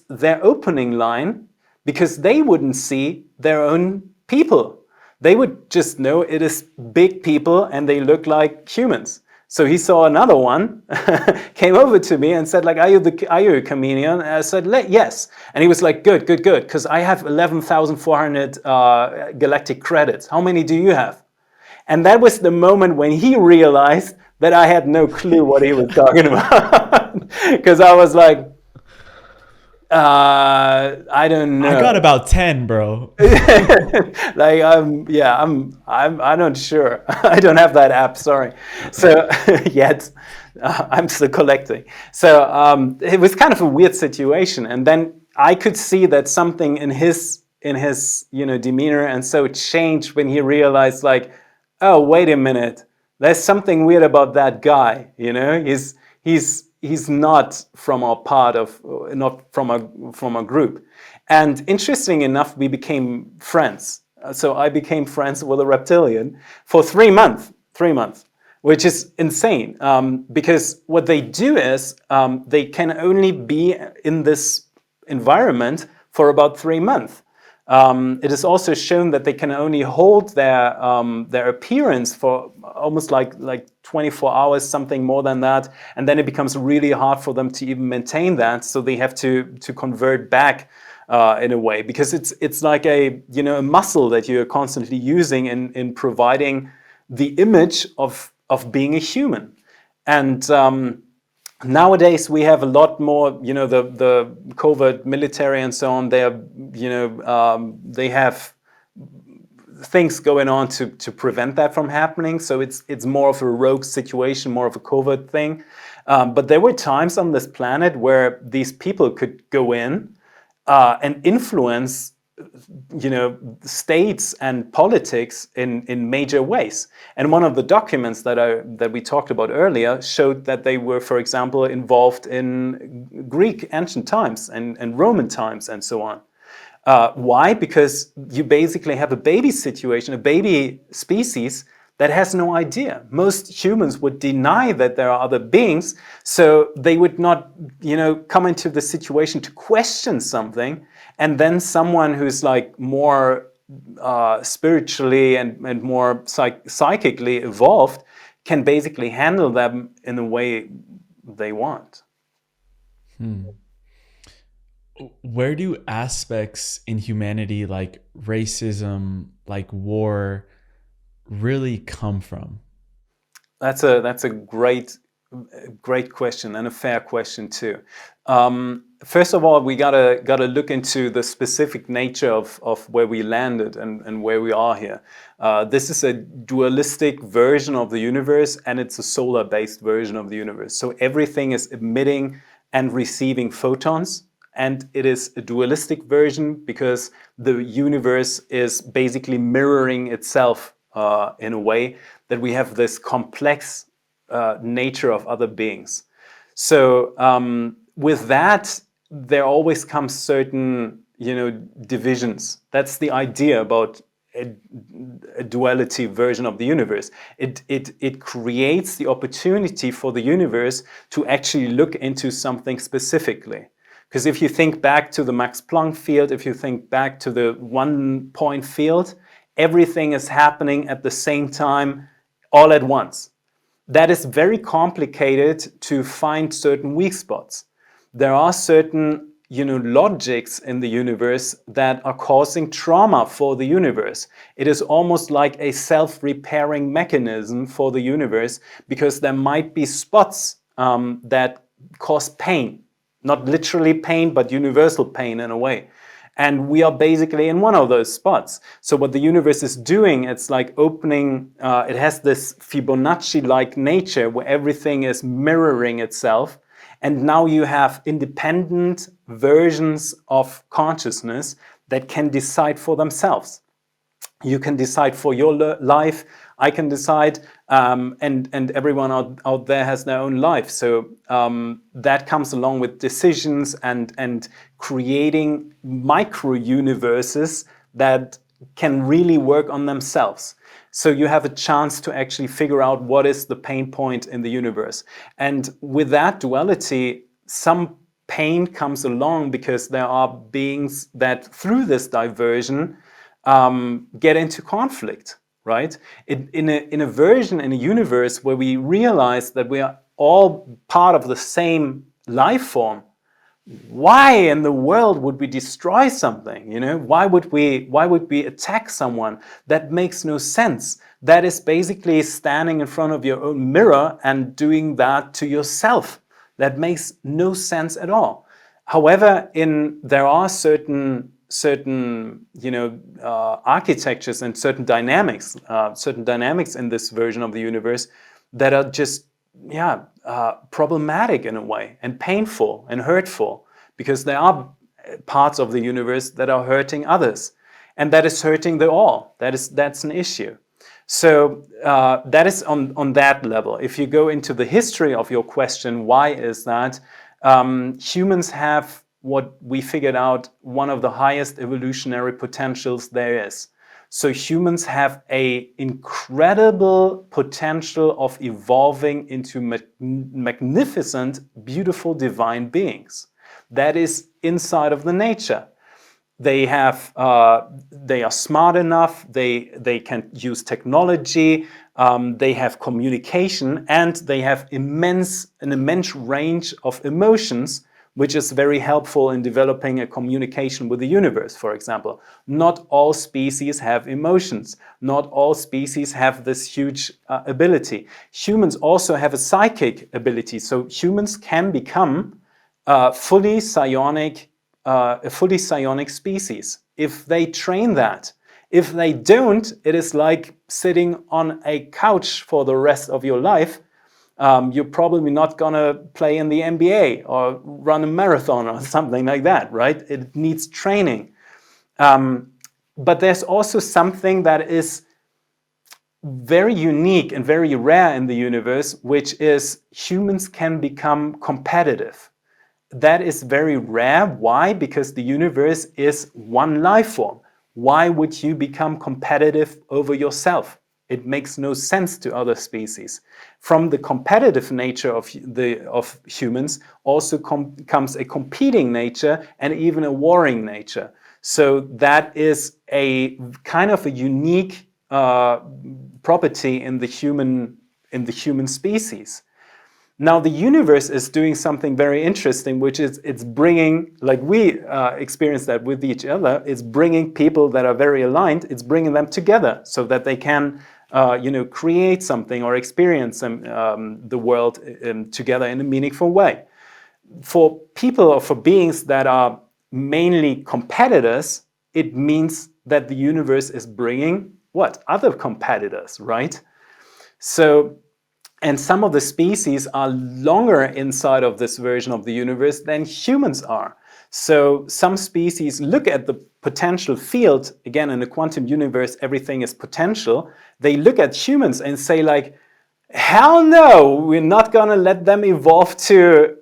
their opening line because they wouldn't see their own people. They would just know it is big people and they look like humans. So he saw another one, came over to me and said, like, are you a chameleon? And I said, yes. And he was like, good, because I have 11,400 galactic credits. How many do you have? And that was the moment when he realized that I had no clue what he was talking about. Because I was like, I don't know. I got about 10, bro. Like I'm not sure. I don't have that app. Sorry. So yet, I'm still collecting. So it was kind of a weird situation, and then I could see that something in his demeanor and so it changed when he realized like, oh, wait a minute, there's something weird about that guy. He's not from our part of, not from a group. And interesting enough, we became friends. So I became friends with a reptilian for 3 months, which is insane. Because what they do is they can only be in this environment for about 3 months. It is also shown that they can only hold their appearance for almost like 24 hours, something more than that, and then it becomes really hard for them to even maintain that. So they have to convert back in a way, because it's like a muscle that you are constantly using in providing the image of being a human. And nowadays we have a lot more, the covert military and so on. They have things going on to prevent that from happening. So it's more of a rogue situation, more of a covert thing. But there were times on this planet where these people could go in and influence states and politics in major ways. And one of the documents that we talked about earlier showed that they were, for example, involved in Greek ancient times and Roman times and so on. Why? Because you basically have a baby situation, a baby species that has no idea. Most humans would deny that there are other beings, so they would not, come into the situation to question something, and then someone who's like more spiritually and more psychically evolved can basically handle them in the way they want. Where do aspects in humanity like racism, like war, really come from? That's a great question, and a fair question too. First of all, we gotta look into the specific nature of where we landed and where we are here. This is a dualistic version of the universe, and it's a solar-based version of the universe. So everything is emitting and receiving photons. And it is a dualistic version because the universe is basically mirroring itself in a way that we have this complex nature of other beings. So with that, there always comes certain, divisions. That's the idea about a duality version of the universe. It creates the opportunity for the universe to actually look into something specifically. Because if you think back to the Max Planck field, if you think back to the 1-point field, everything is happening at the same time, all at once. That is very complicated to find certain weak spots. There are certain, logics in the universe that are causing trauma for the universe. It is almost like a self-repairing mechanism for the universe, because there might be spots that cause pain. Not literally pain, but universal pain in a way. And we are basically in one of those spots. So what the universe is doing, it's like opening, it has this Fibonacci-like nature where everything is mirroring itself. And now you have independent versions of consciousness that can decide for themselves. You can decide for your life, I can decide, and everyone out there has their own life. So that comes along with decisions and creating micro-universes that can really work on themselves. So you have a chance to actually figure out what is the pain point in the universe. And with that duality, some pain comes along because there are beings that through this diversion get into conflict, right? In a version, in a universe where we realize that we are all part of the same life form, why in the world would we destroy something? Why would we attack someone? That makes no sense. That is basically standing in front of your own mirror and doing that to yourself. That makes no sense at all. However, there are certain architectures and certain dynamics in this version of the universe that are just problematic in a way, and painful and hurtful, because there are parts of the universe that are hurting others, and that is hurting the all. That's an issue. So that is on that level. If you go into the history of your question, why is that? Humans have what we figured out, one of the highest evolutionary potentials there is. So humans have an incredible potential of evolving into magnificent, beautiful, divine beings. That is inside of the nature. They are smart enough, they can use technology, they have communication, and they have an immense range of emotions, which is very helpful in developing a communication with the universe, for example. Not all species have emotions. Not all species have this huge ability. Humans also have a psychic ability, so humans can become a fully psionic species if they train that. If they don't, it is like sitting on a couch for the rest of your life. You're probably not going to play in the NBA or run a marathon or something like that, right? It needs training. But there's also something that is very unique and very rare in the universe, which is humans can become competitive. That is very rare. Why? Because the universe is one life form. Why would you become competitive over yourself? It makes no sense to other species. From the competitive nature of humans also comes a competing nature and even a warring nature. So that is a kind of a unique property in the human species. Now the universe is doing something very interesting, which is it's bringing, like we experience that with each other, it's bringing people that are very aligned, it's bringing them together so that they can create something or experience the world together in a meaningful way. For people or for beings that are mainly competitors, it means that the universe is bringing what? Other competitors, right? So, and some of the species are longer inside of this version of the universe than humans are. So some species look at the potential field, again, in the quantum universe, everything is potential. They look at humans and say like, hell no, we're not gonna let them evolve to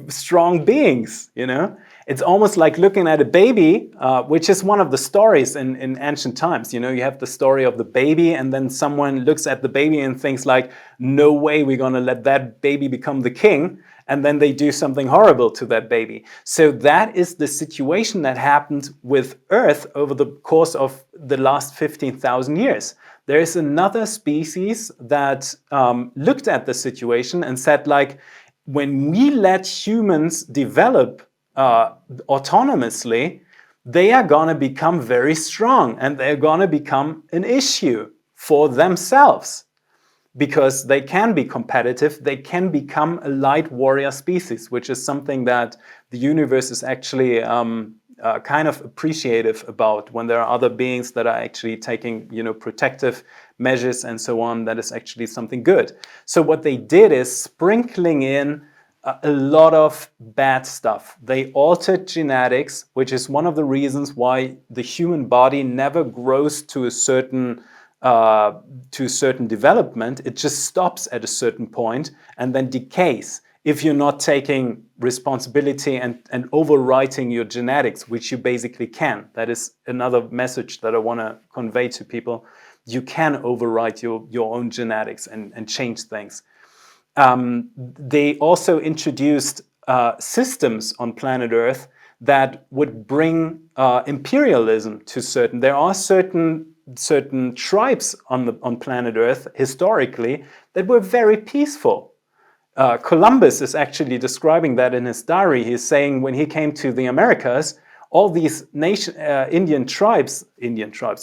strong beings, you know? It's almost like looking at a baby, which is one of the stories in ancient times. You know, you have the story of the baby, and then someone looks at the baby and thinks like, no way we're gonna let that baby become the king. And then they do something horrible to that baby. So that is the situation that happened with Earth over the course of the last 15,000 years. There is another species that looked at the situation and said like, when we let humans develop autonomously, they are going to become very strong and they're going to become an issue for themselves because they can be competitive. They can become a light warrior species, which is something that the universe is actually kind of appreciative about when there are other beings that are actually taking, protective measures and so on. That is actually something good. So what they did is sprinkling in a lot of bad stuff. They altered genetics, which is one of the reasons why the human body never grows to a certain development. It just stops at a certain point and then decays if you're not taking responsibility and overwriting your genetics, which you basically can. That is another message that I want to convey to people. You can overwrite your own genetics and change things. They also introduced systems on planet Earth that would bring imperialism to certain. There are certain tribes on planet Earth historically that were very peaceful. Columbus is actually describing that in his diary. He's saying when he came to the Americas, all these Indian tribes,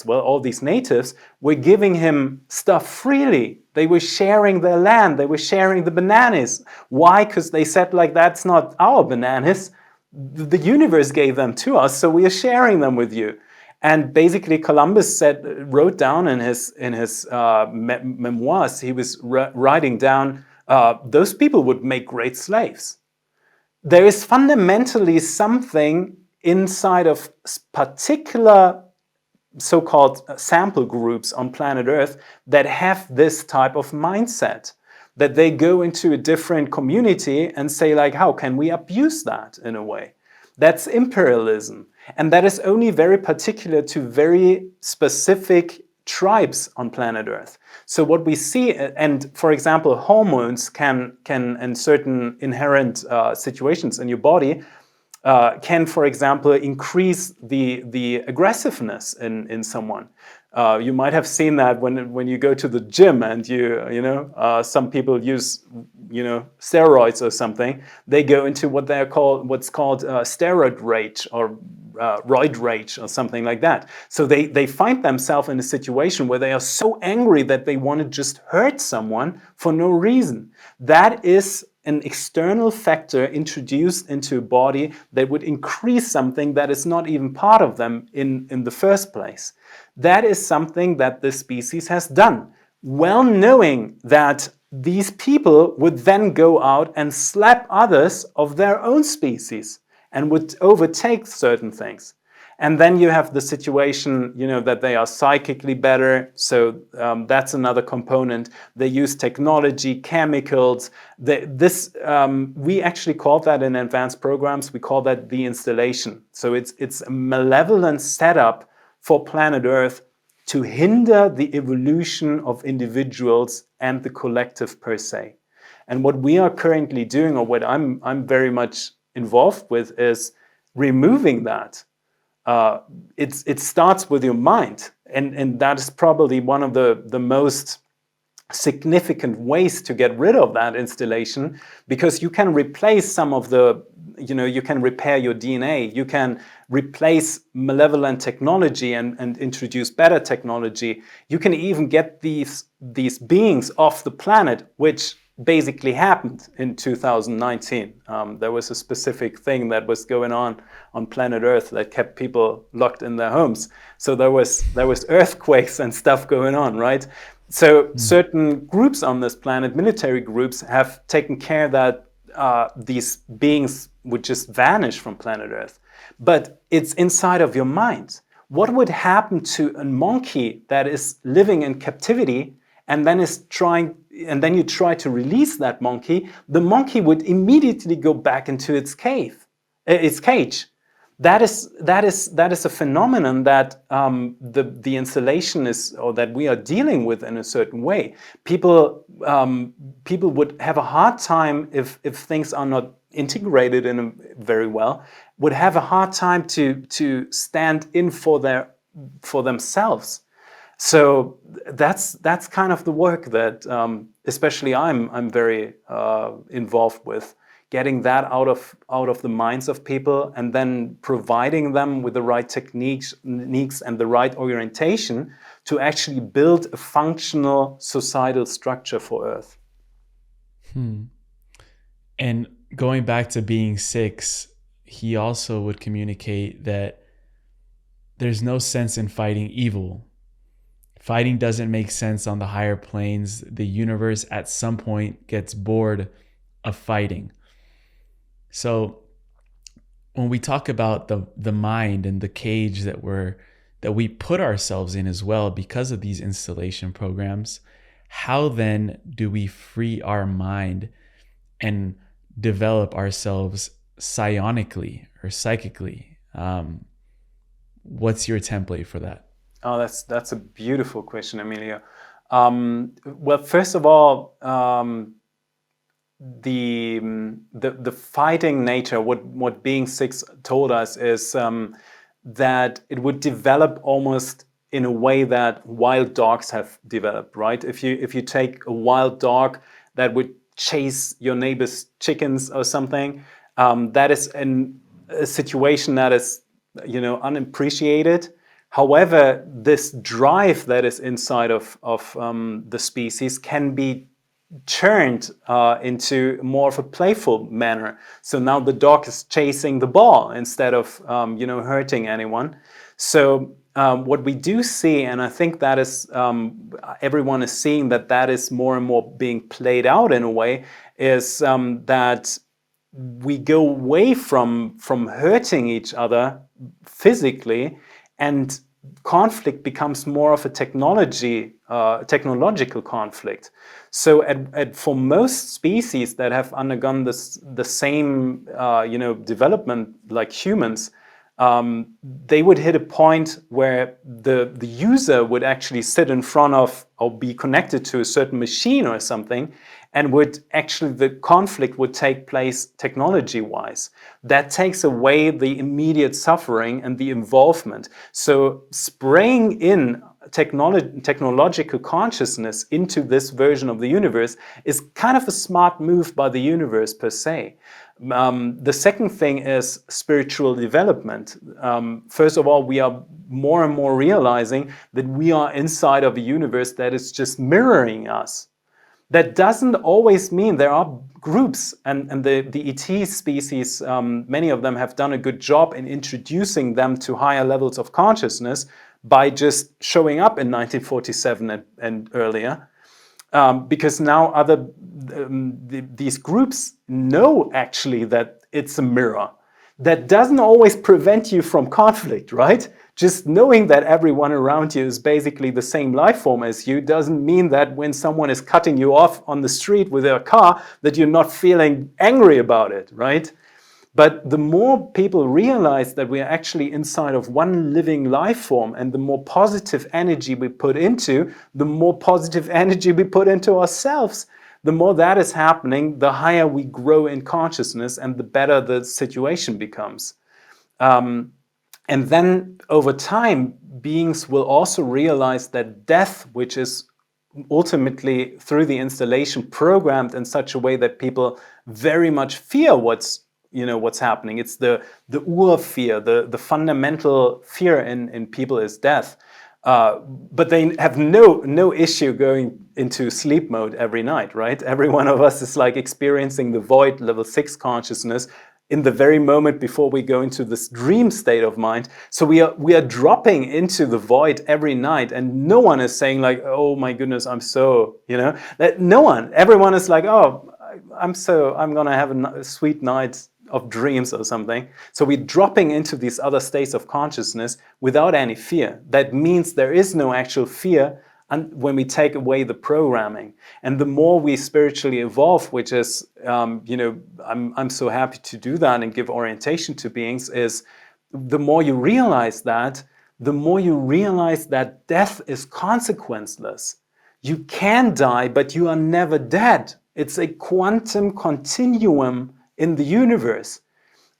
all these natives were giving him stuff freely. They were sharing their land. They were sharing the bananas. Why? Because they said like, that's not our bananas. The universe gave them to us, so we are sharing them with you. And basically Columbus wrote down in his memoirs, he was writing down, those people would make great slaves. There is fundamentally something inside of particular so-called sample groups on planet Earth that have this type of mindset, that they go into a different community and say like, how can we abuse that in a way? That's imperialism. And that is only very particular to very specific tribes on planet Earth. So what we see, and for example, hormones can in certain inherent situations in your body, can, for example, increase the aggressiveness in someone. You might have seen that when you go to the gym and some people use steroids or something. They go into what's called steroid rage or roid rage or something like that. So they find themselves in a situation where they are so angry that they want to just hurt someone for no reason. That is an external factor introduced into a body that would increase something that is not even part of them in the first place. That is something that this species has done, well knowing that these people would then go out and slap others of their own species and would overtake certain things. And then you have the situation, that they are psychically better. So that's another component. They use technology, chemicals. We actually call that in advanced programs, we call that the installation. So it's a malevolent setup for planet Earth to hinder the evolution of individuals and the collective per se. And what we are currently doing, or what I'm very much involved with, is removing that. It starts with your mind, and that is probably one of the most significant ways to get rid of that installation, because you can replace some of the, you can repair your DNA, you can replace malevolent technology and introduce better technology. You can even get these beings off the planet, which basically happened in 2019. There was a specific thing that was going on planet Earth that kept people locked in their homes. So there was earthquakes and stuff going on, right? So certain groups on this planet, military groups, have taken care that these beings would just vanish from planet Earth. But it's inside of your mind. What would happen to a monkey that is living in captivity and then you try to release that monkey? The monkey would immediately go back into its cage. That is a phenomenon that the installation is, or that we are dealing with in a certain way. People would have a hard time if things are not integrated in very well. Would have a hard time to stand in for themselves. So that's kind of the work that especially I'm very involved with. Getting that out of the minds of people, and then providing them with the right techniques and the right orientation to actually build a functional societal structure for Earth. And going back to being 6, he also would communicate that there's no sense in fighting evil. Fighting doesn't make sense on the higher planes. The universe at some point gets bored of fighting. So when we talk about the mind and the cage that we put ourselves in as well because of these installation programs, how then do we free our mind and develop ourselves psionically or psychically? What's your template for that? Oh, that's a beautiful question, Emilio. Well, first of all, the fighting nature, what being 6 told us is that it would develop almost in a way that wild dogs have developed, right? If you take a wild dog that would chase your neighbor's chickens or something, that is a situation that is unappreciated. However, this drive that is inside of the species can be turned into more of a playful manner. So now the dog is chasing the ball instead of hurting anyone. So what we do see, and I think that is everyone is seeing that is more and more being played out in a way, is that we go away from hurting each other physically, and conflict becomes more of a technological conflict. So for most species that have undergone the same development like humans, they would hit a point where the user would actually sit in front of or be connected to a certain machine or something, and the conflict would take place technology-wise. That takes away the immediate suffering and the involvement. So spraying in technological consciousness into this version of the universe is kind of a smart move by the universe per se. The second thing is spiritual development. First of all, we are more and more realizing that we are inside of a universe that is just mirroring us. That doesn't always mean there are groups, and the ET species, many of them have done a good job in introducing them to higher levels of consciousness by just showing up in 1947 and earlier. Because now these groups know actually that it's a mirror. That doesn't always prevent you from conflict, right? Just knowing that everyone around you is basically the same life form as you doesn't mean that when someone is cutting you off on the street with their car, that you're not feeling angry about it, right? But the more people realize that we are actually inside of one living life form, and the more positive energy we put into, the more positive energy we put into ourselves. The more that is happening, the higher we grow in consciousness and the better the situation becomes. And then over time, beings will also realize that death, which is ultimately through the installation programmed in such a way that people very much fear what's happening. It's the ur-fear, the fundamental fear in people is death. But they have no issue going into sleep mode every night, right? Every one of us is like experiencing the void, level 6 consciousness, in the very moment before we go into this dream state of mind. So we are dropping into the void every night, and no one is saying like, oh my goodness, I'm so, that no one, everyone is like, oh, I'm gonna have a sweet night of dreams or something. So we're dropping into these other states of consciousness without any fear. That means there is no actual fear when we take away the programming. And the more we spiritually evolve, which is, I'm so happy to do that and give orientation to beings, is the more you realize that, death is consequenceless. You can die, but you are never dead. It's a quantum continuum in the universe.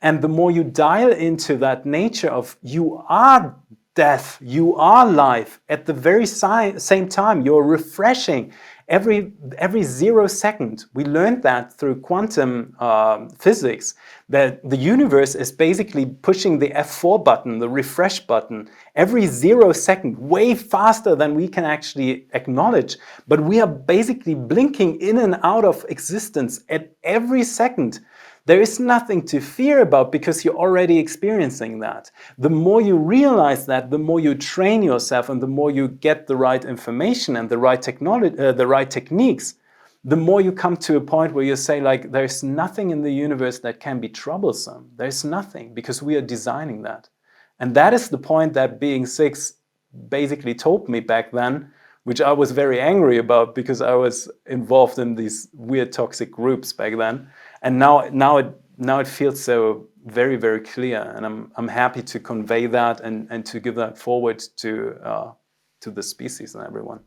And the more you dial into that nature of you are death, you are life, at the very same time, you're refreshing every 0 second. We learned that through quantum physics, that the universe is basically pushing the F4 button, the refresh button, every 0 second, way faster than we can actually acknowledge. But we are basically blinking in and out of existence at every second. There is nothing to fear about because you're already experiencing that. The more you realize that, the more you train yourself and the more you get the right information and the right technology, the right techniques, the more you come to a point where you say like, there's nothing in the universe that can be troublesome. There's nothing because we are designing that. And that is the point that Being 6 basically told me back then, which I was very angry about because I was involved in these weird toxic groups back then. And now it feels so very, very clear, and I'm happy to convey that and to give that forward to the species and everyone.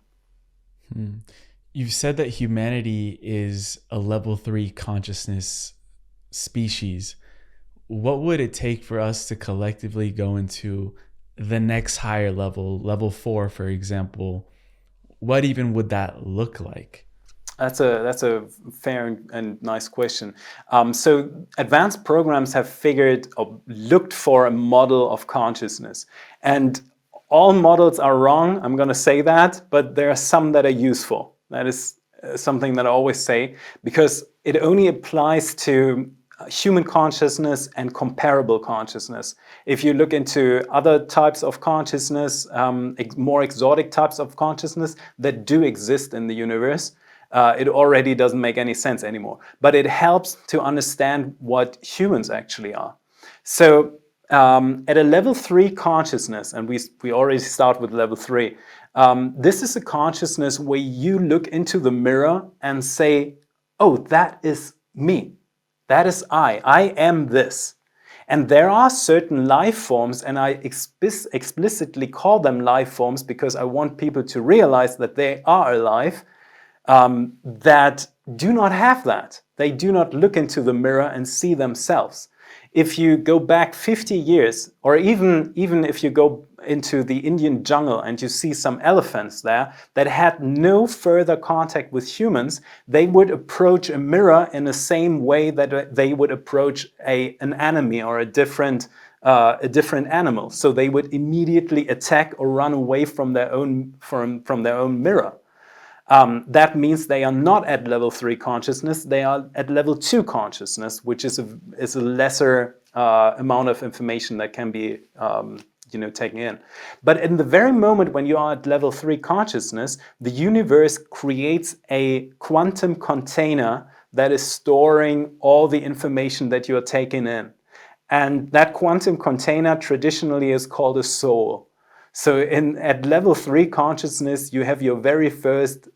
You've said that humanity is a level 3 consciousness species. What would it take for us to collectively go into the next higher level, level 4, for example? What even would that look like? That's a fair and nice question. So advanced programs have figured or looked for a model of consciousness. And all models are wrong, I'm going to say that, but there are some that are useful. That is something that I always say, because it only applies to human consciousness and comparable consciousness. If you look into other types of consciousness, more exotic types of consciousness that do exist in the universe, it already doesn't make any sense anymore. But it helps to understand what humans actually are. So at a level 3 consciousness, and we already start with level 3, this is a consciousness where you look into the mirror and say, oh, that is me. That is I am this. And there are certain life forms, and I explicitly call them life forms because I want people to realize that they are alive, that do not have that. They do not look into the mirror and see themselves. If you go back 50 years, or even if you go into the Indian jungle and you see some elephants there that had no further contact with humans, they would approach a mirror in the same way that they would approach an enemy or a different animal. So they would immediately attack or run away from their own mirror. That means they are not at level 3 consciousness, they are at level 2 consciousness, which is a lesser amount of information that can be taken in. But in the very moment when you are at level 3 consciousness, the universe creates a quantum container that is storing all the information that you are taking in. And that quantum container traditionally is called a soul. So at level 3 consciousness, you have your very first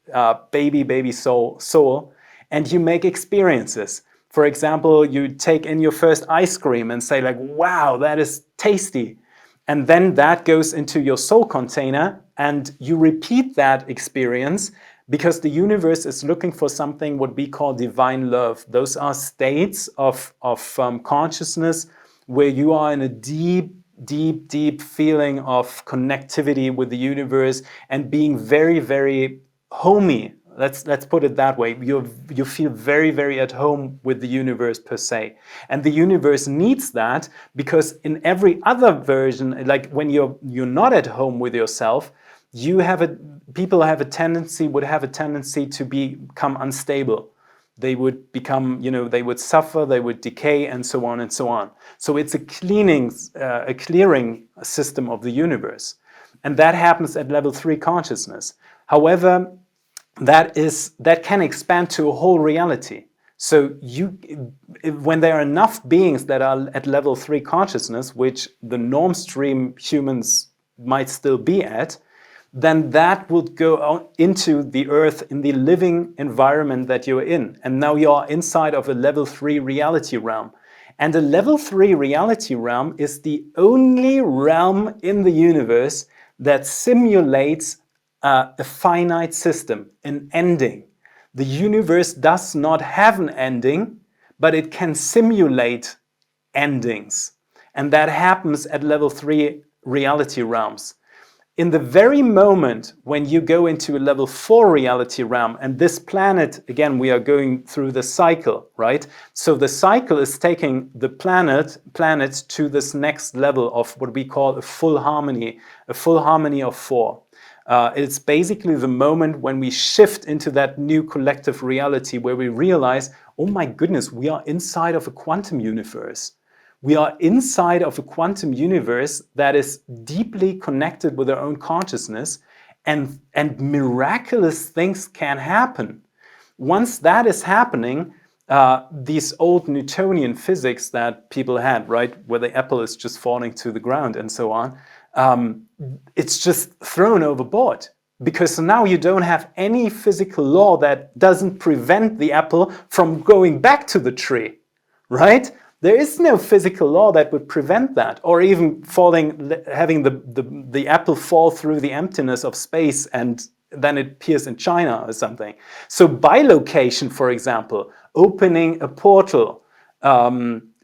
baby soul, and you make experiences. For example, you take in your first ice cream and say like, wow, that is tasty. And then that goes into your soul container and you repeat that experience because the universe is looking for something what we call divine love. Those are states of consciousness where you are in a deep feeling of connectivity with the universe and being very, very homey. Let's put it that way. You feel very, very at home with the universe per se. And the universe needs that because in every other version, like when you're not at home with yourself, people would have a tendency to become unstable. They would become, they would suffer, they would decay, and so on and so on. So it's a clearing system of the universe. And that happens at level 3 consciousness. However, that can expand to a whole reality. So when there are enough beings that are at level 3 consciousness, which the norm stream humans might still be at, then that would go into the earth in the living environment that you're in. And now you're inside of a level 3 reality realm. And a level 3 reality realm is the only realm in the universe that simulates a finite system, an ending. The universe does not have an ending, but it can simulate endings. And that happens at level 3 reality realms. In the very moment when you go into a level 4 reality realm, and this planet, again, we are going through the cycle, right? So the cycle is taking the planets to this next level of what we call a full harmony of 4. It's basically the moment when we shift into that new collective reality where we realize, oh my goodness, we are inside of a quantum universe. We are inside of a quantum universe that is deeply connected with our own consciousness, and miraculous things can happen. Once that is happening, these old Newtonian physics that people had, right, where the apple is just falling to the ground and so on, it's just thrown overboard. Because now you don't have any physical law that doesn't prevent the apple from going back to the tree, right? There is no physical law that would prevent that, or even having the apple fall through the emptiness of space and then it appears in China or something. So bilocation, for example, opening a portal,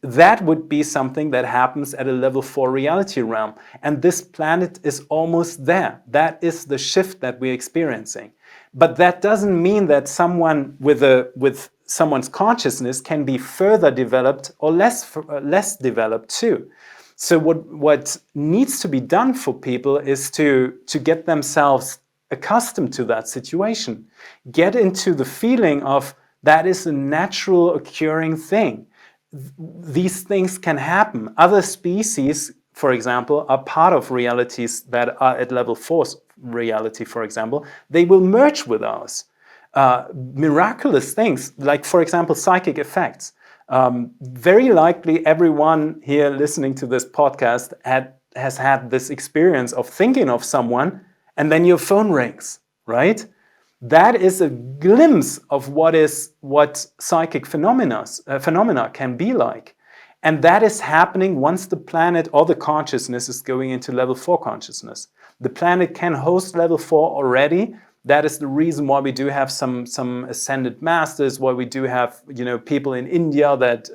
that would be something that happens at a level 4 reality realm. And this planet is almost there. That is the shift that we're experiencing. But that doesn't mean that someone with someone's consciousness can be further developed or less developed too. So what needs to be done for people is to get themselves accustomed to that situation. Get into the feeling of that is a natural occurring thing. These things can happen. Other species, for example, are part of realities that are at level 4 reality, for example. They will merge with ours. Miraculous things, like, for example, psychic effects. Very likely everyone here listening to this podcast has had this experience of thinking of someone and then your phone rings, right? That is a glimpse of what psychic phenomena can be like. And that is happening once the planet or the consciousness is going into level 4 consciousness. The planet can host level 4 already. That is the reason why we do have some ascended masters, why we do have people in India that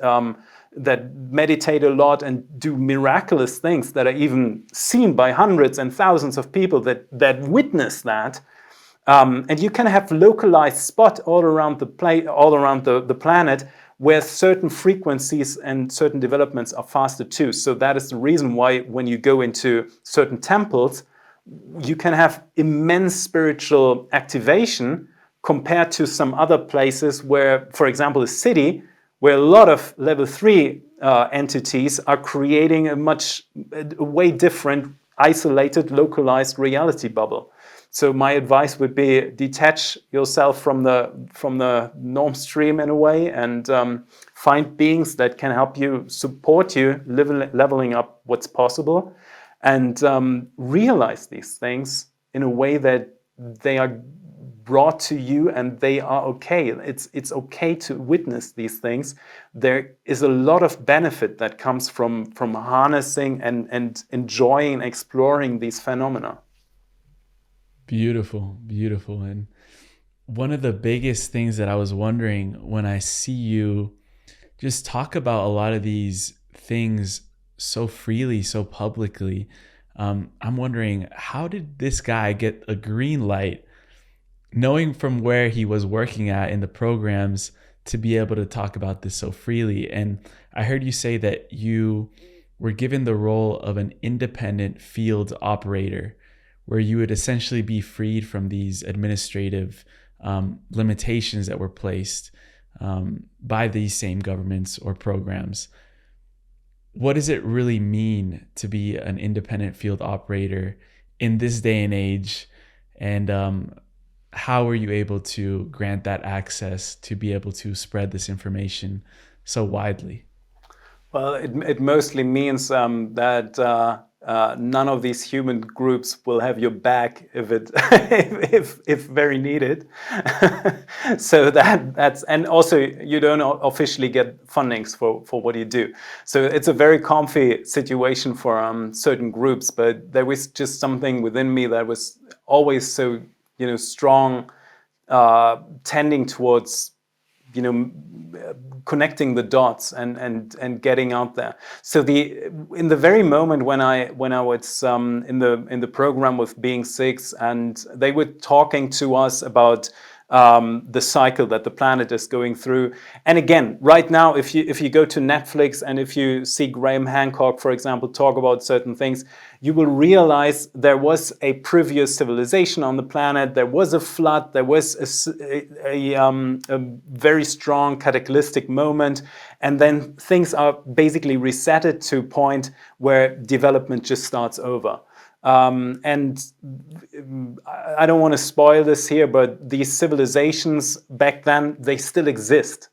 meditate a lot and do miraculous things that are even seen by hundreds and thousands of people that witness that. And you can have localized spot all around the planet where certain frequencies and certain developments are faster too. So that is the reason why when you go into certain temples, you can have immense spiritual activation compared to some other places where, for example, a city where a lot of level 3 entities are creating a way different, isolated, localized reality bubble. So my advice would be detach yourself from the norm stream in a way, and find beings that can help you, support you, leveling up what's possible, and realize these things in a way that they are brought to you and they are okay. It's okay to witness these things. There is a lot of benefit that comes from harnessing and enjoying and exploring these phenomena. Beautiful, beautiful. And one of the biggest things that I was wondering when I see you just talk about a lot of these things so freely, so publicly, I'm wondering, how did this guy get a green light, knowing from where he was working at in the programs, to be able to talk about this so freely? And I heard you say that you were given the role of an independent field operator, where you would essentially be freed from these administrative limitations that were placed by these same governments or programs. What does it really mean to be an independent field operator in this day and age? And how were you able to grant that access to be able to spread this information so widely? Well, it mostly means that none of these human groups will have your back if if very needed. So that's, and also you don't officially get fundings for what you do. So it's a very comfy situation for certain groups. But there was just something within me that was always so strong, tending towards connecting the dots and getting out there. So in the very moment when I was in the program with Being Six, and they were talking to us about the cycle that the planet is going through. And again, right now, if you go to Netflix and if you see Graham Hancock, for example, talk about certain things, you will realize there was a previous civilization on the planet. There was a flood. There was a very strong cataclysmic moment, and then things are basically resetted to a point where development just starts over. And I don't want to spoil this here, but these civilizations back then, they still exist.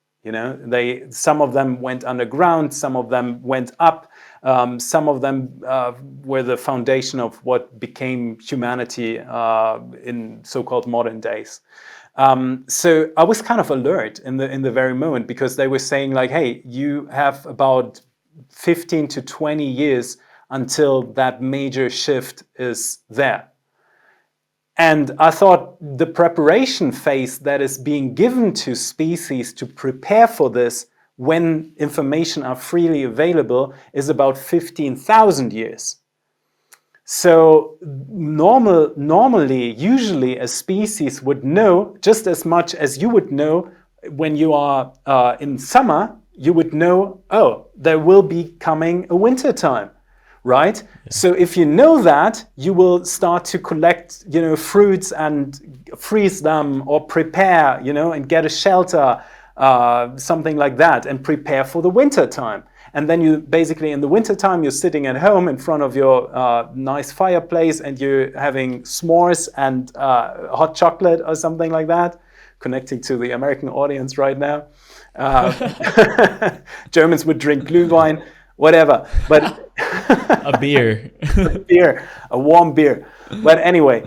Some of them went underground, some of them went up, some of them were the foundation of what became humanity in so-called modern days. So I was kind of alert in the very moment, because they were saying like, hey, you have about 15 to 20 years until that major shift is there. And I thought the preparation phase that is being given to species to prepare for this when information are freely available is about 15,000 years. So usually a species would know just as much as you would know when you are in summer. You would know, oh, there will be coming a winter time. Right? Yeah. So if you know that, you will start to collect, fruits and freeze them, or prepare, and get a shelter, something like that, and prepare for the winter time. And then you basically, in the winter time, you're sitting at home in front of your nice fireplace, and you're having s'mores and hot chocolate or something like that, connecting to the American audience right now. Germans would drink Glühwein, whatever, but a beer. a warm beer. But anyway,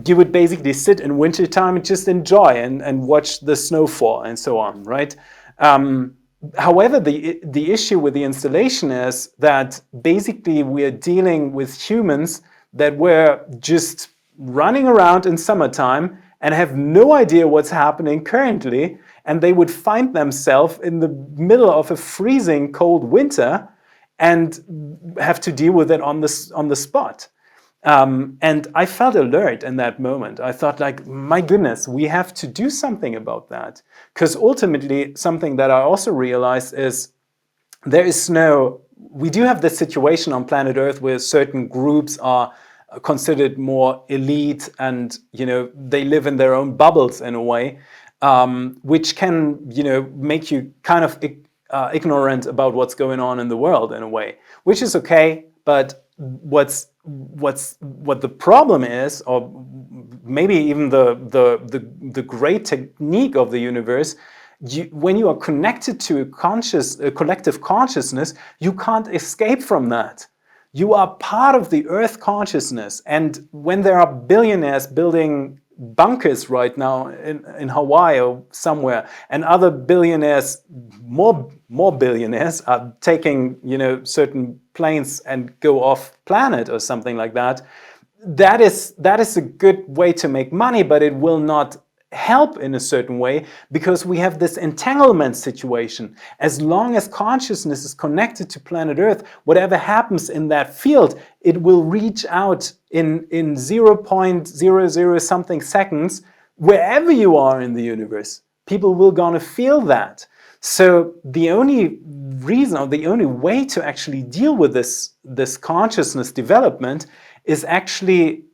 you would basically sit in wintertime and just enjoy and watch the snowfall and so on, right? However, the issue with the installation is that basically we're dealing with humans that were just running around in summertime and have no idea what's happening currently, and they would find themselves in the middle of a freezing cold winter and have to deal with it on the spot. And I felt alert in that moment. I thought, like, my goodness, we have to do something about that. Because ultimately, something that I also realized is we do have this situation on planet Earth where certain groups are considered more elite, and they live in their own bubbles in a way, which can make you kind of ignorant about what's going on in the world in a way, which is okay. But what the problem is, or maybe even the great technique of the universe, when you are connected to a collective consciousness, you can't escape from that. You are part of the Earth consciousness. And when there are billionaires building bunkers right now in Hawaii or somewhere, and other billionaires, more billionaires, are taking, you know, certain planes and go off planet or something like that, that is a good way to make money, but it will not help in a certain way, because we have this entanglement situation. As long as consciousness is connected to planet Earth, whatever happens in that field, it will reach out in 0.00 something seconds wherever you are in the universe. People will gonna feel that. So the only reason, or the only way to actually deal with this consciousness development is actually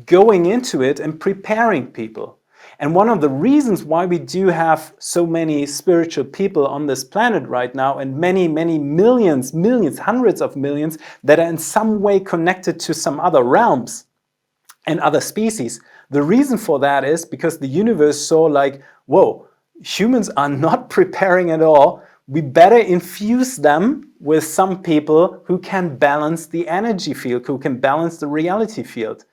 going into it and preparing people. And one of the reasons why we do have so many spiritual people on this planet right now, and many millions, hundreds of millions, that are in some way connected to some other realms and other species, the reason for that is because the universe saw like, whoa, humans are not preparing at all. We better infuse them with some people who can balance the energy field, who can balance the reality field.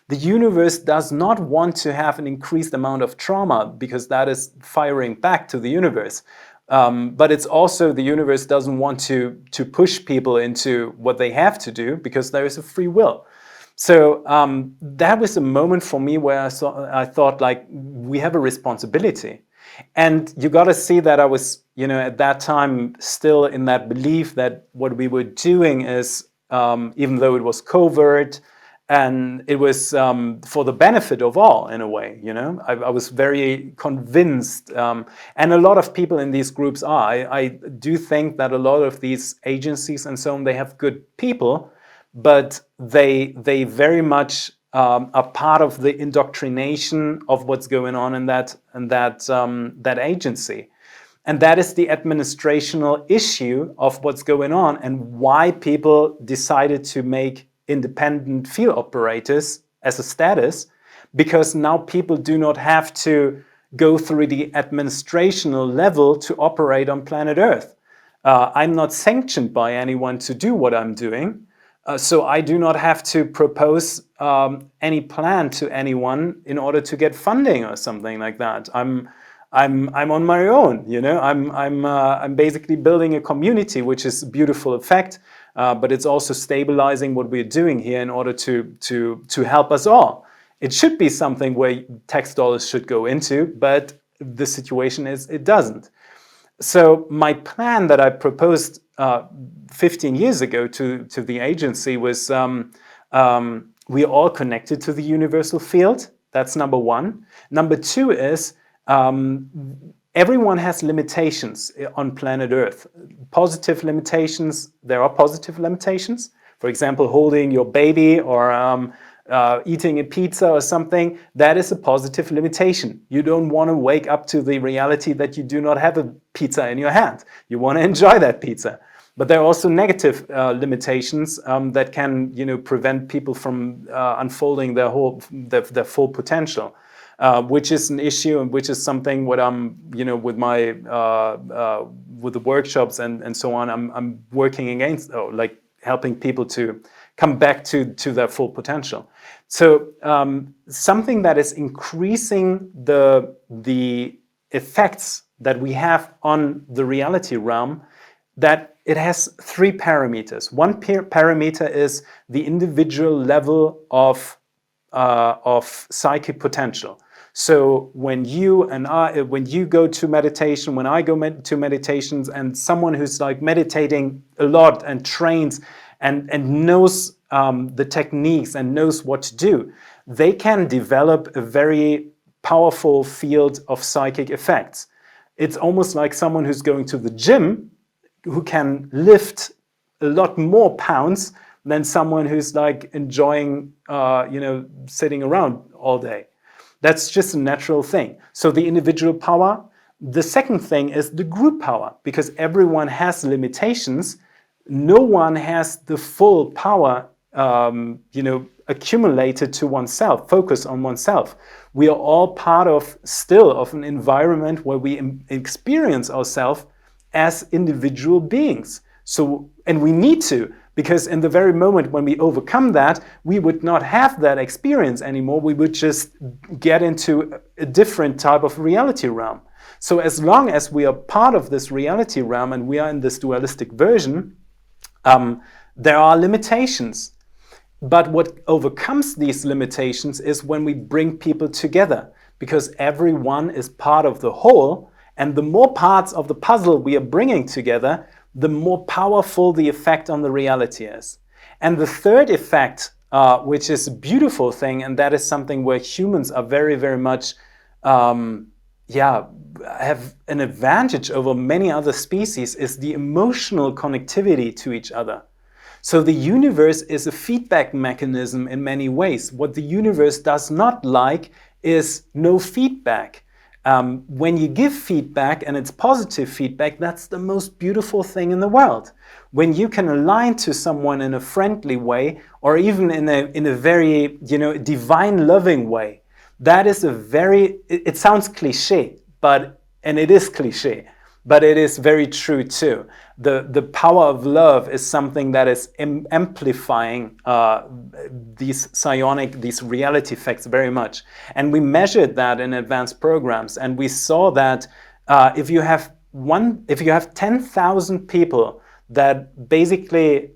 The universe does not want to have an increased amount of trauma, because that is firing back to the universe. But it's also, the universe doesn't want to push people into what they have to do, because there is a free will. So that was a moment for me where I thought like, we have a responsibility. And you got to see that I was, you know, at that time still in that belief that what we were doing is, even though it was covert, and it was for the benefit of all, in a way, you know. I was very convinced, and a lot of people in these groups are. I do think that a lot of these agencies and so on, they have good people, but they very much are part of the indoctrination of what's going on in that agency. And that is the administrational issue of what's going on, and why people decided to make independent field operators as a status, because now people do not have to go through the administrational level to operate on planet Earth. I'm not sanctioned by anyone to do what I'm doing, so I do not have to propose any plan to anyone in order to get funding or something like that. I'm on my own, you know. I'm basically building a community, which is a beautiful effect. But it's also stabilizing what we're doing here in order to help us all. It should be something where tax dollars should go into, but the situation is it doesn't. So my plan that I proposed 15 years ago to the agency was, we are all connected to the universal field. That's number one. Number two is, everyone has limitations on planet Earth. Positive limitations, there are positive limitations. For example, holding your baby, or eating a pizza or something, that is a positive limitation. You don't want to wake up to the reality that you do not have a pizza in your hand. You want to enjoy that pizza. But there are also negative limitations that can, you know, prevent people from unfolding their full potential. Which is an issue, and which is something what I'm, you know, with my with the workshops and so on, I'm working against, like helping people to come back to their full potential. So something that is increasing the effects that we have on the reality realm, that it has three parameters. One parameter is the individual level of psychic potential. So when you go to meditation, when I go to meditations, and someone who's like meditating a lot and trains and knows the techniques and knows what to do, they can develop a very powerful field of psychic effects. It's almost like someone who's going to the gym, who can lift a lot more pounds than someone who's like enjoying, sitting around all day. That's just a natural thing. So the individual power. The second thing is the group power, because everyone has limitations. No one has the full power accumulated to oneself, focus on oneself. We are all part of an environment where we experience ourselves as individual beings. So, and we need to, because in the very moment when we overcome that, we would not have that experience anymore. We would just get into a different type of reality realm. So as long as we are part of this reality realm and we are in this dualistic version, there are limitations. But what overcomes these limitations is when we bring people together, because everyone is part of the whole, and the more parts of the puzzle we are bringing together, the more powerful the effect on the reality is. And the third effect, which is a beautiful thing, and that is something where humans are very, very much, have an advantage over many other species, is the emotional connectivity to each other. So the universe is a feedback mechanism in many ways. What the universe does not like is no feedback. When you give feedback and it's positive feedback, that's the most beautiful thing in the world. When you can align to someone in a friendly way, or even in a very, divine loving way, that is it sounds cliche, and it is cliche, but it is very true too. The power of love is something that is amplifying these psionic, these reality effects very much. And we measured that in advanced programs, and we saw that if you have 10,000 people that basically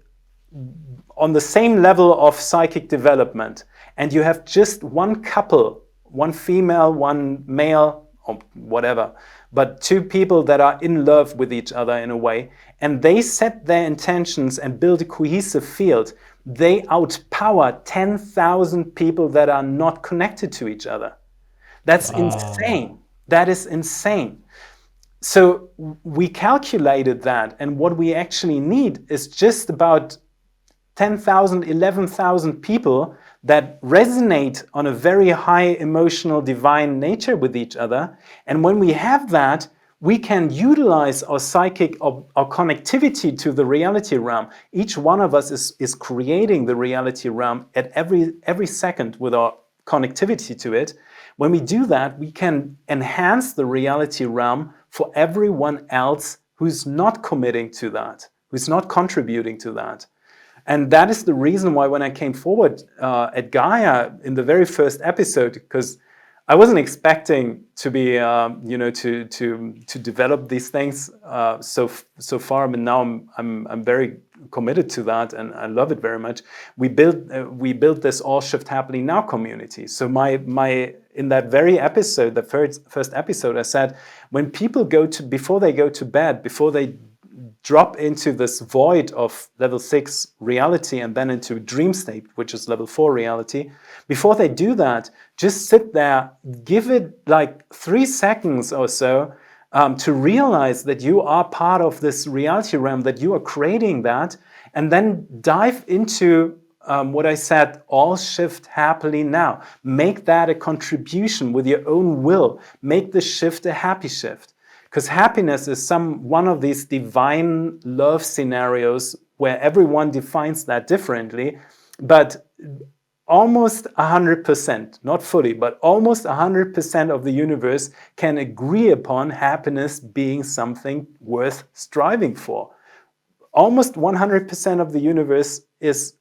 on the same level of psychic development, and you have just one couple, one female, one male, or whatever, but two people that are in love with each other in a way, and they set their intentions and build a cohesive field, they outpower 10,000 people that are not connected to each other. That's insane. That is insane. So we calculated that, and what we actually need is just about 10,000, 11,000 people that resonate on a very high emotional divine nature with each other. And when we have that, we can utilize our psychic, our connectivity to the reality realm. Each one of us is creating the reality realm at every second with our connectivity to it. When we do that, we can enhance the reality realm for everyone else who's not committing to that, who's not contributing to that. And that is the reason why when I came forward at Gaia in the very first episode, because I wasn't expecting to be, to develop these things so far, but now I'm very committed to that, and I love it very much. We built this All Shift Happily Now community. So in that very episode, the first episode, I said when people before they go to bed, before they drop into this void of level 6 reality and then into dream state, which is level 4 reality, before they do that, just sit there, give it like 3 seconds or so to realize that you are part of this reality realm, that you are creating that, and then dive into what I said, all shift happily now. Make that a contribution with your own will. Make the shift a happy shift. Because happiness is one of these divine love scenarios where everyone defines that differently, but almost 100%, not fully, but almost 100% of the universe can agree upon happiness being something worth striving for. Almost 100% of the universe is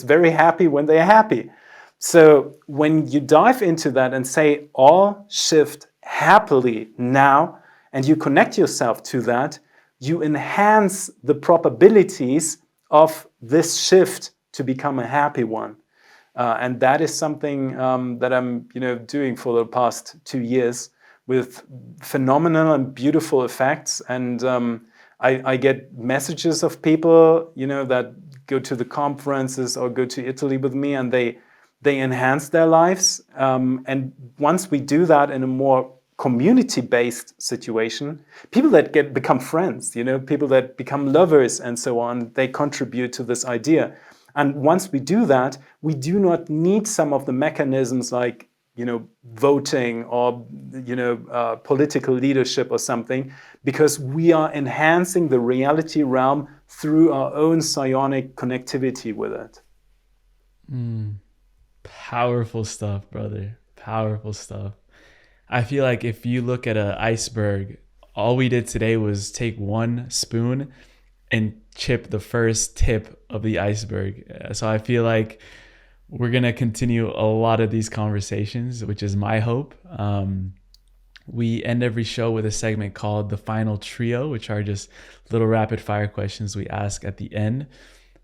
very happy when they're happy. So when you dive into that and say all shift happily now, and you connect yourself to that, you enhance the probabilities of this shift to become a happy one. And that is something that I'm doing for the past 2 years with phenomenal and beautiful effects. And I get messages of people that go to the conferences or go to Italy with me, and they enhance their lives. And once we do that in a more community-based situation, people that become friends, people that become lovers and so on, they contribute to this idea. And once we do that, we do not need some of the mechanisms like, voting or, political leadership or something, because we are enhancing the reality realm through our own psionic connectivity with it. Powerful stuff, brother. Powerful stuff. I feel like if you look at an iceberg, all we did today was take one spoon and chip the first tip of the iceberg. So I feel like we're going to continue a lot of these conversations, which is my hope. We end every show with a segment called The Final Trio, which are just little rapid fire questions we ask at the end.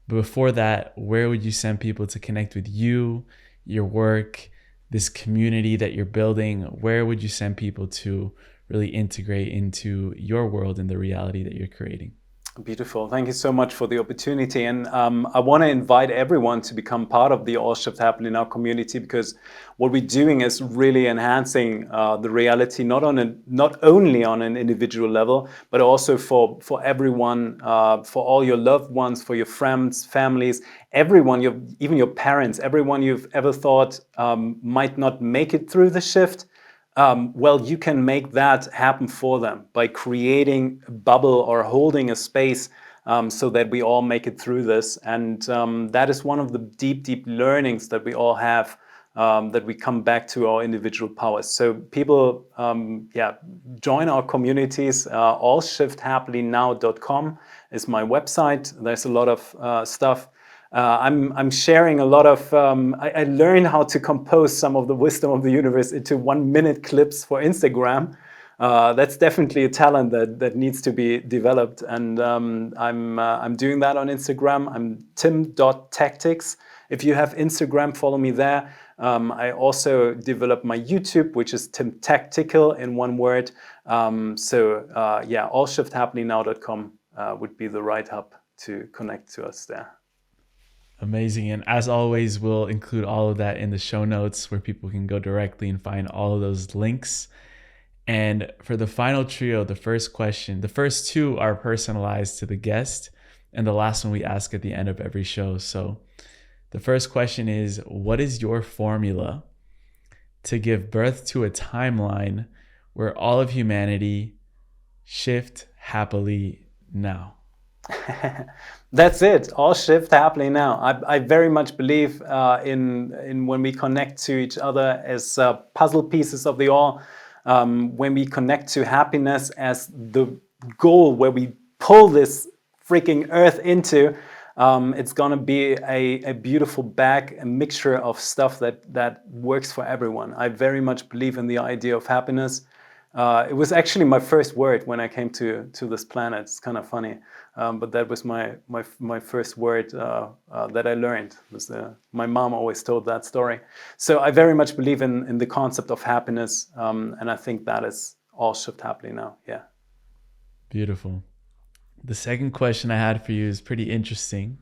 But before that, where would you send people to connect with you, your work, this community that you're building? Where would you send people to really integrate into your world and the reality that you're creating? Beautiful. Thank you so much for the opportunity. And I want to invite everyone to become part of the All Shift Happening Now community, because what we're doing is really enhancing the reality, not only on an individual level, but also for everyone, for all your loved ones, for your friends, families, everyone, even your parents, everyone you've ever thought might not make it through the shift. Well, you can make that happen for them by creating a bubble or holding a space so that we all make it through this. And that is one of the deep learnings that we all have, that we come back to our individual powers. So people, join our communities. allshifthappily.now.com is my website. There's a lot of stuff. I'm sharing a lot of, I learned how to compose some of the wisdom of the universe into 1-minute clips for Instagram. That's definitely a talent that needs to be developed. And I'm doing that on Instagram. I'm tim.tactics. If you have Instagram, follow me there. I also developed my YouTube, which is Tim Tactical in one word. allshifthappily.now.com would be the right hub to connect to us there. Amazing. And as always, we'll include all of that in the show notes where people can go directly and find all of those links. And for the final trio, the first question, the first two are personalized to the guest, and the last one we ask at the end of every show. So the first question is, what is your formula to give birth to a timeline where all of humanity shift happily now? That's it. All shift happening now. I very much believe in when we connect to each other as puzzle pieces of the all. When we connect to happiness as the goal, where we pull this freaking earth into, it's gonna be a beautiful bag, a mixture of stuff that works for everyone. I very much believe in the idea of happiness. It was actually my first word when I came to this planet. It's kind of funny, but that was my first word that I learned. My mom always told that story. So I very much believe in the concept of happiness, and I think that is all shift happening now. Yeah. Beautiful. The second question I had for you is pretty interesting.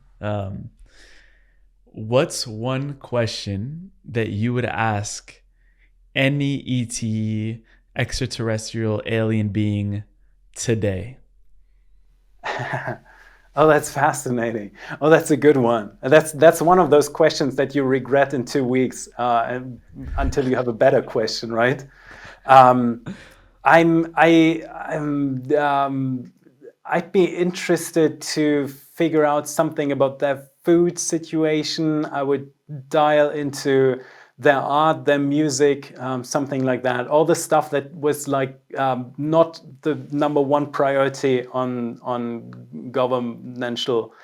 What's one question that you would ask any ET, extraterrestrial alien being today? Oh, that's fascinating. Oh, that's a good one. That's one of those questions that you regret in 2 weeks until you have a better question, right? I'd be interested to figure out something about their food situation. I would dial into their art, their music, something like that. All the stuff that was like not the number one priority on governmental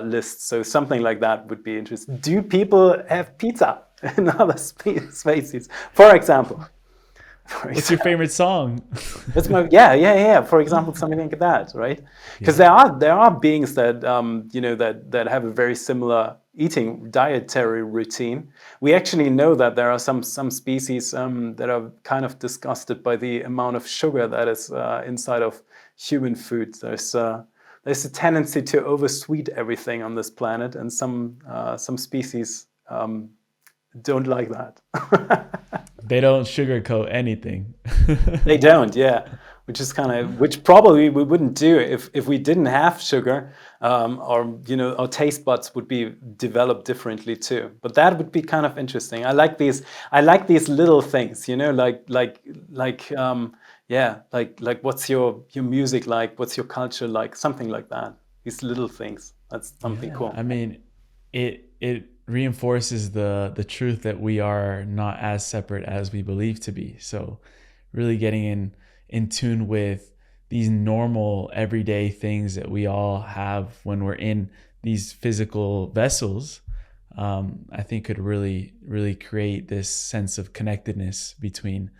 lists. So something like that would be interesting. Do people have pizza in other species, for example? What's your favorite song? That's my For example, something like that, right? Because there are beings that that have a very similar eating dietary routine. We actually know that there are some species that are kind of disgusted by the amount of sugar that is inside of human food. There's a tendency to oversweet everything on this planet, and some species don't like that. They don't sugarcoat anything. They don't, yeah. Which probably we wouldn't do if we didn't have sugar, or our taste buds would be developed differently too. But that would be kind of interesting. I like these little things, like what's your music like? What's your culture like? Something like that. these little things. That's something cool. I mean, it reinforces the truth that we are not as separate as we believe to be. So really getting in tune with these normal everyday things that we all have when we're in these physical vessels, I think could really, really create this sense of connectedness between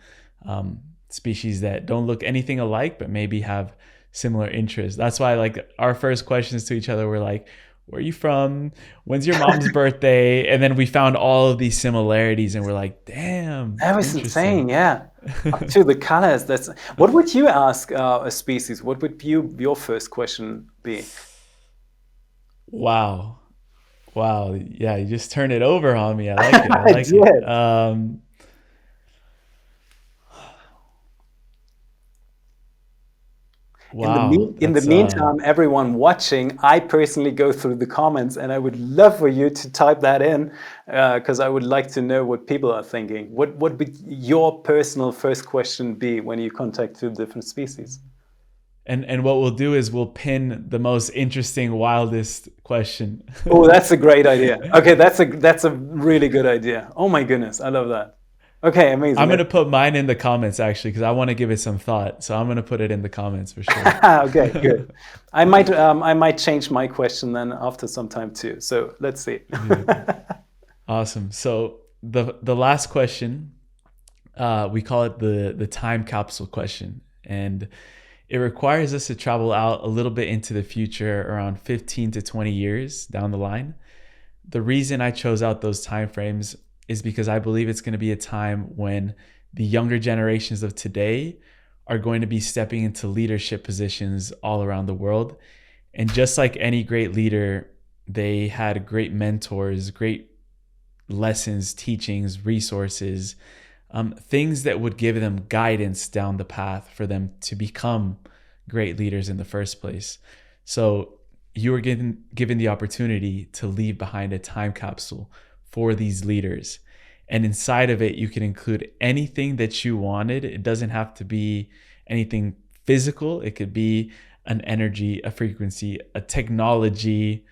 species that don't look anything alike, but maybe have similar interests. That's why, like, our first questions to each other were like, where are you from? When's your mom's birthday? And then we found all of these similarities and we're like, damn. That was insane, yeah. Up to the colors. What would you ask a species? What would your first question be? Wow. Yeah, you just turned it over on me. I like it. I like it. Wow. In the meantime, everyone watching, I personally go through the comments, and I would love for you to type that in, because I would like to know what people are thinking. What would your personal first question be when you contact two different species? And what we'll do is we'll pin the most interesting, wildest question. Oh, that's a great idea. Okay, that's a really good idea. Oh my goodness, I love that. Okay, amazing. I'm going to put mine in the comments, actually, because I want to give it some thought. So I'm going to put it in the comments for sure. Okay, good. I might change my question then after some time too. So let's see. Awesome. So the last question, we call it the time capsule question. And it requires us to travel out a little bit into the future, around 15 to 20 years down the line. The reason I chose out those time frames is because I believe it's going to be a time when the younger generations of today are going to be stepping into leadership positions all around the world. And just like any great leader, they had great mentors, great lessons, teachings, resources, things that would give them guidance down the path for them to become great leaders in the first place. So you were given the opportunity to leave behind a time capsule for these leaders. And inside of it, you can include anything that you wanted. It doesn't have to be anything physical. It could be an energy, a frequency, a technology,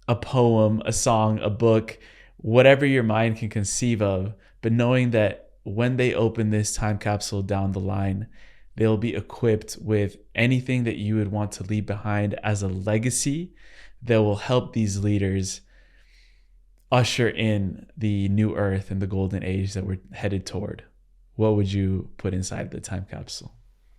a poem, a song, a book, whatever your mind can conceive of. But knowing that when they open this time capsule down the line, they'll be equipped with anything that you would want to leave behind as a legacy that will help these leaders usher in the new earth and the golden age that we're headed toward. What would you put inside the time capsule?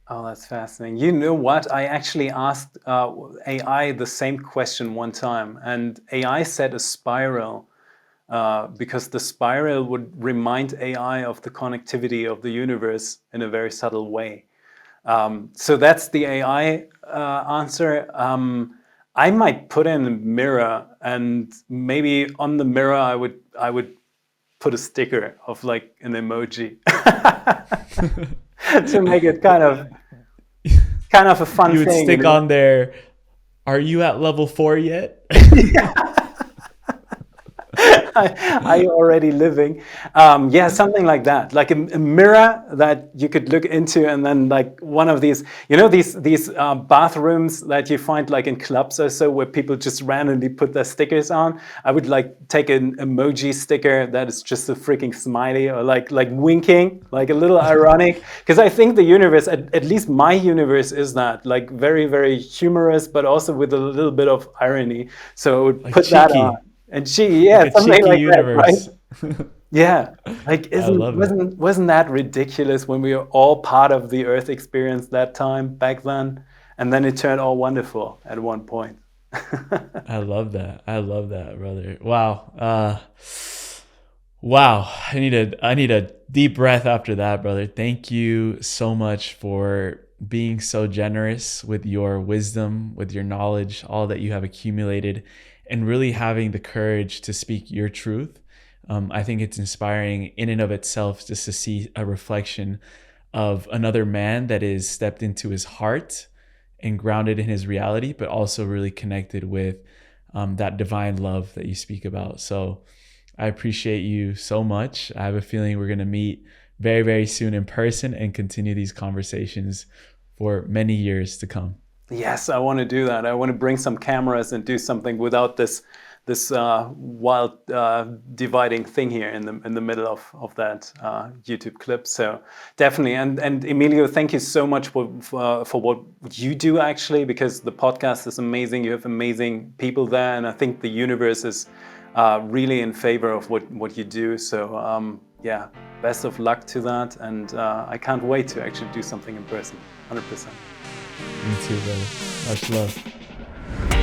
Oh, that's fascinating. You know what? I actually asked AI the same question one time, and AI said a spiral, because the spiral would remind AI of the connectivity of the universe in a very subtle way. So that's the AI answer. I might put in a mirror, and maybe on the mirror I would put a sticker of like an emoji to make it kind of a fun thing. You would stick on there, "Are you at level 4 yet?" Are you already living? Yeah, something like that, like a mirror that you could look into, and then like one of these, these bathrooms that you find like in clubs or so, where people just randomly put their stickers on. I would like take an emoji sticker that is just a freaking smiley, or like winking, like a little ironic, because I think the universe, at least my universe, is that like very, very humorous, but also with a little bit of irony. So I would like put cheeky. That on. And like something like universe. That, right? Yeah, like wasn't that ridiculous when we were all part of the Earth experience that time back then, and then it turned all wonderful at one point. I love that, brother. Wow, wow. I need a deep breath after that, brother. Thank you so much for being so generous with your wisdom, with your knowledge, all that you have accumulated, and really having the courage to speak your truth. I think it's inspiring in and of itself just to see a reflection of another man that is stepped into his heart and grounded in his reality, but also really connected with that divine love that you speak about. So I appreciate you so much. I have a feeling we're going to meet very, very soon in person and continue these conversations for many years to come. Yes, I want to do that. I want to bring some cameras and do something without this wild dividing thing here in the middle of that YouTube clip. So definitely, and Emilio, thank you so much for what you do actually, because the podcast is amazing. You have amazing people there, and I think the universe is really in favor of what you do. So yeah, best of luck to that, and I can't wait to actually do something in person, 100%. Me too, brother. Much love.